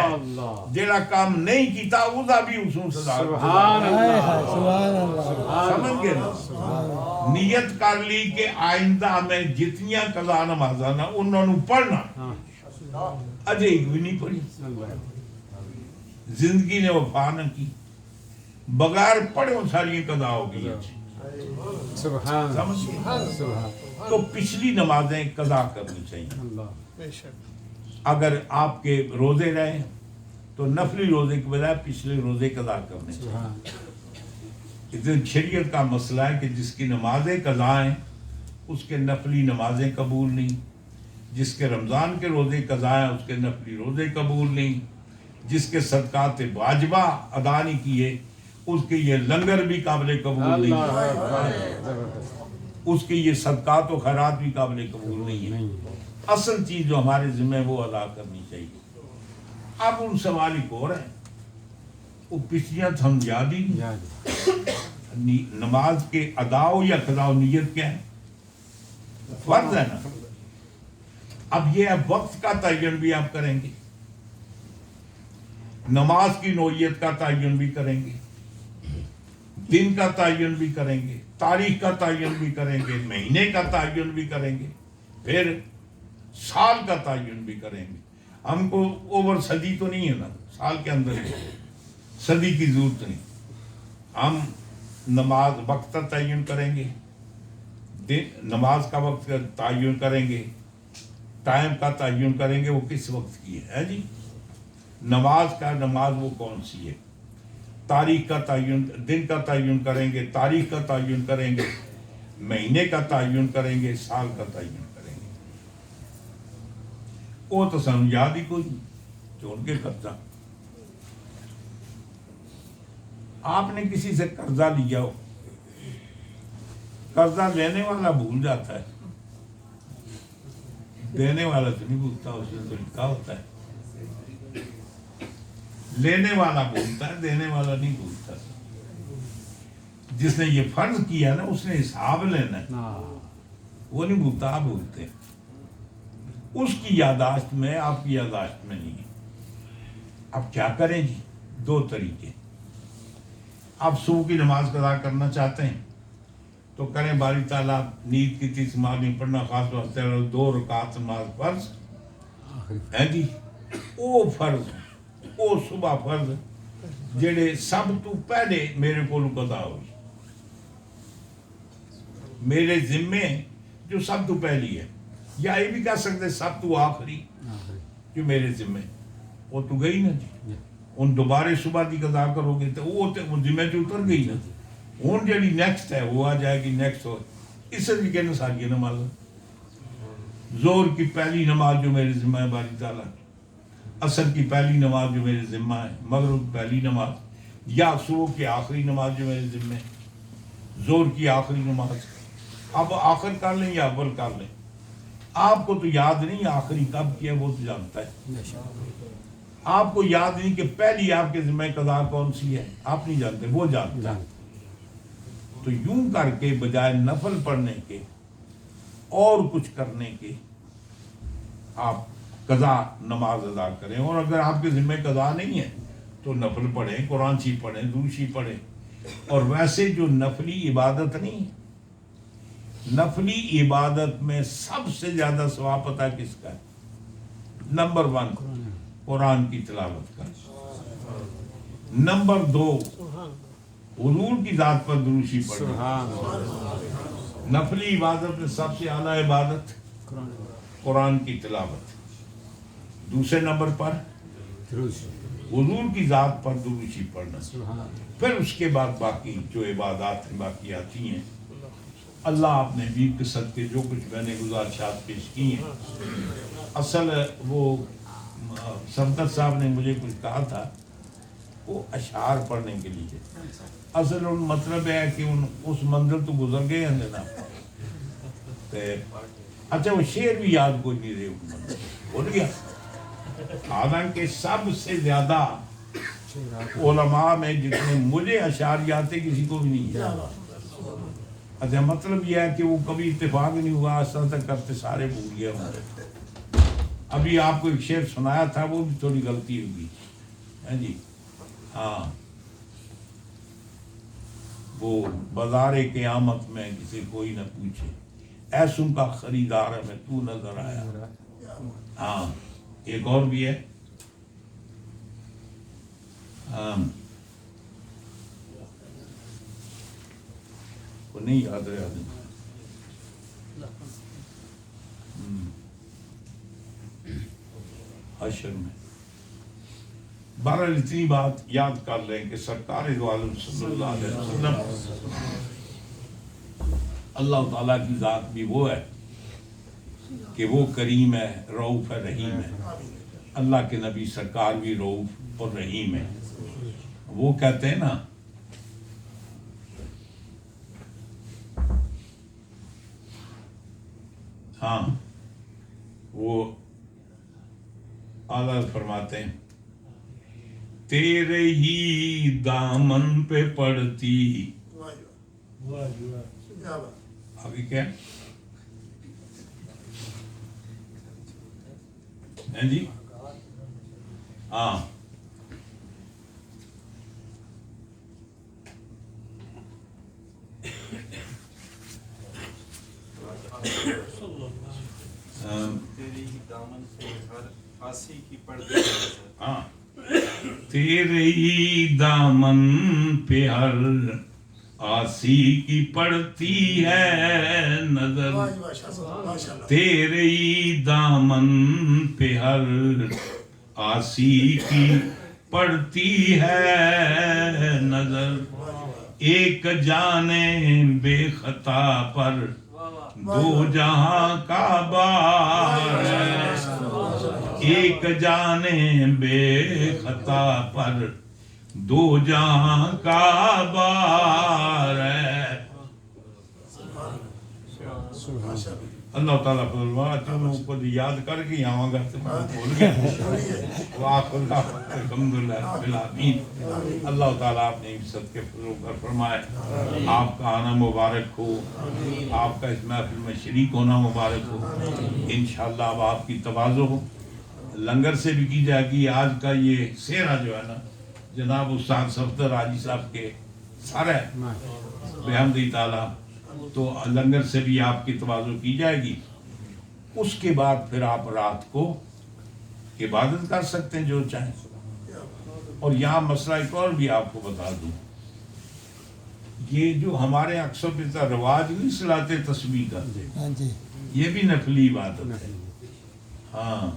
جڑا کام نہیں کیتا وہ بھی اسوں سزا. سبحان ہائے اللہ. ہائے، سبحان اللہ. سمجھ گئے نا؟ نیت کر لی کہ آئندہ میں جتنیاں قضا نمازاں نا انہوں نے پڑھنا، اجے ایک بھی نہیں پڑھی. زندگی نے وفا نہ کی، بغیر پڑھے وہ ساری قضا ہو گئی. سبحان سبحان. تو پچھلی نمازیں قضا کرنی چاہیے. اللہ. اگر آپ کے روزے رہے تو نفلی روزے کے بجائے پچھلے روزے قضا کرنے چاہیے. سبحان. اتنی شریعت کا مسئلہ ہے کہ جس کی نمازیں قضا ہیں اس کے نفلی نمازیں قبول نہیں، جس کے رمضان کے روزے قضا ہیں اس کے نفلی روزے قبول نہیں، جس کے صدقات واجبہ ادا نہیں کیے اس کے یہ لنگر بھی قابل قبول نہیں، اس کے یہ صدقات و خیرات بھی قابل قبول نہیں ہے. اصل چیز جو ہمارے ذمہ ہے وہ ادا کرنی چاہیے. اب ان سوال ایک اور ہے، وہ پچھلیاں ہم یاد ہی نہیں. نماز کے ادا یا قضا و نیت کیا ہے؟ فرض ہے نا. اب یہ وقت کا تعین بھی آپ کریں گے، نماز کی نوعیت کا تعین بھی کریں گے، دن کا تعین بھی کریں گے، تاریخ کا تعین بھی کریں گے، مہینے کا تعین بھی کریں گے، پھر سال کا تعین بھی کریں گے. ہم کو اوور صدی تو نہیں ہے نا، سال کے اندر صدی کی ضرورت نہیں. ہم نماز وقت کا تعین کریں گے، نماز کا وقت کا تعین کریں گے، ٹائم کا تعین کریں گے وہ کس وقت کی ہے جی، نماز وہ کون سی ہے، تاریخ کا تعین، دن کا تعین کریں گے، تاریخ کا تعین کریں گے، مہینے کا تعین کریں گے، سال کا تعین کریں گے. وہ تو سن یاد ہی کوئی چھوڑ کے قرضہ. آپ نے کسی سے قرضہ لیا ہو، قرضہ لینے والا بھول جاتا ہے، دینے والا تو نہیں بھولتا، اس میں تو لکھا ہوتا ہے. لینے والا بھولتا ہے، دینے والا نہیں بھولتا. جس نے یہ فرض کیا نا اس نے حساب لینا ہے، وہ نہیں بھولتا، آپ بھولتے ہیں. اس کی یاداشت میں آپ کی یاداشت میں نہیں ہے. اب کیا کریں جی؟ دو طریقے. آپ صبح کی نماز قضا کرنا چاہتے ہیں تو کریں، باری تعالیٰ نیند کی تیس نماز نہیں پڑھنا، خاص طور سے 2 رکعت نماز فرض ہے جی، وہ فرض وہ صبح فرض جڑے سب تو پہلے میرے کو قضا ہوئی، میرے ذمے جو سب تو پہلی ہے، یا یہ بھی کہہ سکتے سب تو آخری جو میرے ذمے، وہ تو گئی نا جی، ہن دوبارہ صبح دی قضا کرو گے تو وہ ذمہ چ اتر گئی نا. ہن جڑی نیکسٹ ہے وہ آ جائے گی نیکسٹ ہو. اس طریقے نے ساری نماز زور کی پہلی نماز جو میرے ذمہ ہے باری تعالیٰ, عصر کی پہلی نماز جو میرے ذمہ ہے, مغرب کی پہلی نماز, یا صبح کی آخری نماز جو میرے ذمہ ہے, زور کی آخری نماز. اب آخر کر لیں یا اول کر لیں, آپ کو تو یاد نہیں آخری کب کیا وہ تو جانتا ہے. آپ کو یاد نہیں کہ پہلی آپ کے ذمہ قضا کون سی ہے, آپ نہیں جانتے, وہ جانتا ہے. تو یوں کر کے بجائے نفل پڑھنے کے اور کچھ کرنے کے آپ قضا نماز ادا کریں. اور اگر آپ کے ذمہ قضا نہیں ہے تو نفل پڑھیں, قرآن شریف پڑھیں, درود شریف پڑھیں. اور ویسے جو نفلی عبادت نہیں, نفلی عبادت میں سب سے زیادہ ثواب پتہ کس کا ہے؟ نمبر 1 قرآن کی تلاوت کا. نمبر 2 حضور کی ذات پر درود شریف پڑھنا. نفلی عبادت میں سب سے اعلیٰ عبادت قرآن کی تلاوت. دوسرے نمبر پر حضور کی ذات پر درود شریف پڑھنا. پھر اس کے بعد باقی جو عبادات ہیں باقی آتی ہیں. اللہ آپ نے بھی قسط کے جو کچھ میں نے گزارشات پیش کی ہیں, اصل وہ صفدر صاحب نے مجھے کچھ کہا تھا وہ اشعار پڑھنے کے لیے. اصل ان مطلب ہے کہ اس منزل تو گزر گئے ہیں جناب. اچھا وہ شعر بھی یاد کوئی نہیں رہے, بھول گیا. حالانکہ سب سے زیادہ علماء میں جتنے مجھے اشعار یاد تھے کسی کو بھی نہیں یاد. اچھا مطلب یہ ہے کہ وہ کبھی اتفاق نہیں ہوا, آستہ تک کرتے سارے بھول گئے ہوں. ابھی آپ کو ایک شعر سنایا تھا وہ بھی تھوڑی غلطی ہوگی ہے جی. ہاں وہ بازار قیامت میں کسی کوئی نہ پوچھے, ایسوں کا خریدار ہے میں تو نظر آیا. ہاں ایک اور بھی ہے, وہ نہیں یاد رہا. حشر میں بہرحال اتنی بات یاد کر لیں کہ سرکار دو عالم صلی اللہ علیہ وسلم, اللہ تعالیٰ کی ذات بھی وہ ہے کہ وہ کریم ہے, رؤوف ہے, رحیم ہے. اللہ کے نبی سرکار بھی رؤوف اور رحیم ہے. وہ کہتے ہیں نا ہاں وہ اعلیٰ فرماتے ہیں تیرے ہی دامن پہ پڑتی. ابھی کیا ہے جی؟ ہاں ہاں تیرے ہی دامن پہ ہر آسی کی پڑتی ہے نظر. تیرے ہی دامن پہ ہر آسی کی پڑتی ہے نظر. ایک جانے بے خطا پر دو جہاں کا بار ہے. ایک جانے بے خطا پر دو جہاں کا بار ہے. اللہ تعالیٰ اوپر یاد کر کے آواں گا تو بول گیا. الحمدللہ رب العالمین. اللہ تعالیٰ آپ نے عزت کے فضل کر فرمائے. آپ کا آنا مبارک ہو, آپ کا اس محفل میں شریک ہونا مبارک ہو. انشاءاللہ اب آپ کی تواضع ہو لنگر سے بھی کی جائے گی. آج کا یہ سہرا جو ہے نا جناب استاد صفدر حاجی صاحب کے سارا ہے بحمدہ تعالیٰ, تو لنگر سے بھی آپ کی تواضع کی جائے گی. اس کے بعد پھر آپ رات کو عبادت کر سکتے ہیں جو چاہیں. اور یہاں مسئلہ ایک اور بھی آپ کو بتا دوں, یہ جو ہمارے اکثر پیتا رواج نہیں صلاۃ تسبیح کا, یہ بھی نفلی عبادت ہے. ہاں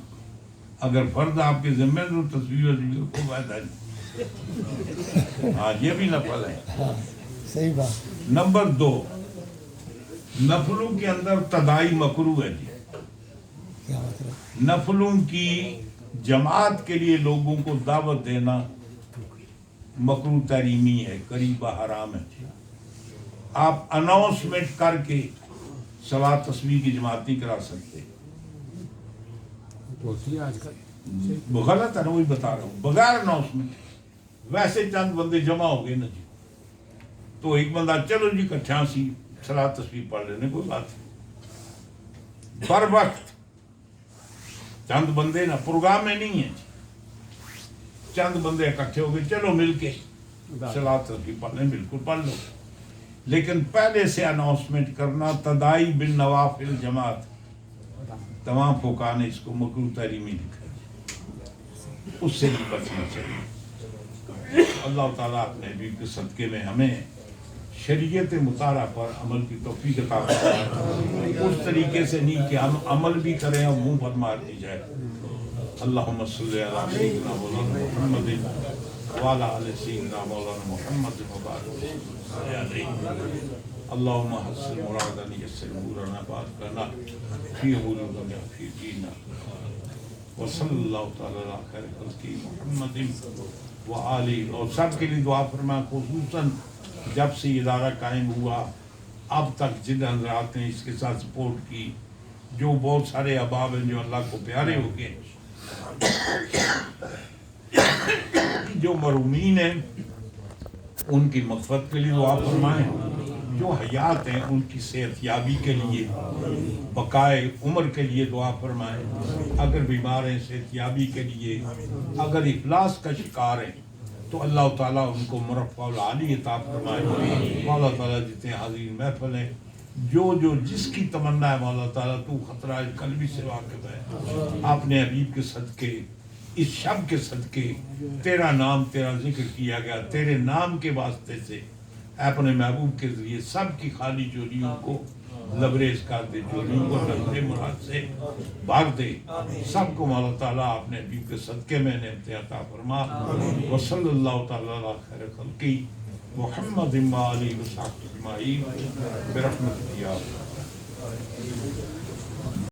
اگر فرض آپ کے ذمہ تو تسبیح کو فائدہ نہیں. ہاں یہ بھی نفل ہے. ہاں صحیح بات. نمبر 2 نفلوں کے اندر تدائی مکروہ ہے جی. کیا مطلب؟ نفلوں کی جماعت کے لیے لوگوں کو دعوت دینا مکروہ تحریمی ہے, قریبہ حرام ہے. آپ اناؤنسمنٹ کر کے صلاۃ تسبیح کی جماعت نہیں کرا سکتے. ہوتی ہے آج کل. غلط ہے نا, وہی بتا رہا ہوں. بغیر اناؤنسمنٹ ویسے چند بندے جمع ہو گئے نا جی, تو ایک بندہ چلو جی کٹھا سی صلاۃ تسبیح پڑھ لینے, کوئی بات نہیں. بر وقت چند بندے نا پروگرام میں نہیں ہیں جی, چند بندے اکٹھے ہو گئے, چلو مل کے صلاۃ تسبیح پڑھ لیں, بالکل پڑھ لو. لیکن پہلے سے اناؤنسمنٹ کرنا تدائی بالنوافل جماعت, تمام فقہا نے اس کو مکروہ تحریمی لکھا ہے. اس سے بھی بچنا چاہیے. اللہ تعالیٰ اپنے حبیب کے صدقے میں ہمیں شریعت مطالعہ پر عمل کی توفیق عطا فرمائے, اس طریقے سے نہیں کہ ہم عمل بھی کریں اور منہ پر مار دی جائے. اللہم صلی علی سیدنا مولانا محمد وعلی آل سیدنا مولانا محمد مبارک علیہ. اللہم حسن مرادنا یسر امورنا بارک لنا فی امورنا فی دیننا وصلی اللہ تعالی علی خیر خلقہ محمد وآلہ. اور سب کے لیے دعا فرمائیں, خصوصاً جب سے یہ ادارہ قائم ہوا اب تک جن حضرات نے اس کے ساتھ سپورٹ کی, جو بہت سارے احباب ہیں جو اللہ کو پیارے ہو گئے, جو مرحومین ہیں ان کی مغفرت کے لیے دعا فرمائیں, جو حیات ہیں ان کی صحت یابی کے لیے بقائے عمر کے لیے دعا فرمائیں, اگر بیمار ہیں صحت یابی کے لیے, اگر افلاس کا شکار ہیں تو اللہ تعالیٰ ان کو مرفع العالی عطا فرمائے. مولا تعالیٰ جتنے حاضرین محفل ہیں, جو جس کی تمنا ہے مولا تعالیٰ تو خطرہ قلبی سے واقف ہے. اپنے حبیب کے صدقے, اس شب کے صدقے تیرا نام تیرا ذکر کیا گیا, تیرے نام کے واسطے سے اپنے محبوب کے ذریعے سب کی خالی چوریوں کو لبریز کر دے, چوریوں کو نظر مراد سے بھاگ دے. سب کو مولا تعالیٰ اپنے حبیب کے صدقے میں نعمتیں عطا فرما. وصلی اللہ تعالیٰ علی خیر خلقہ محمد وآلہ وصحبہ اجمعین برحمتک یا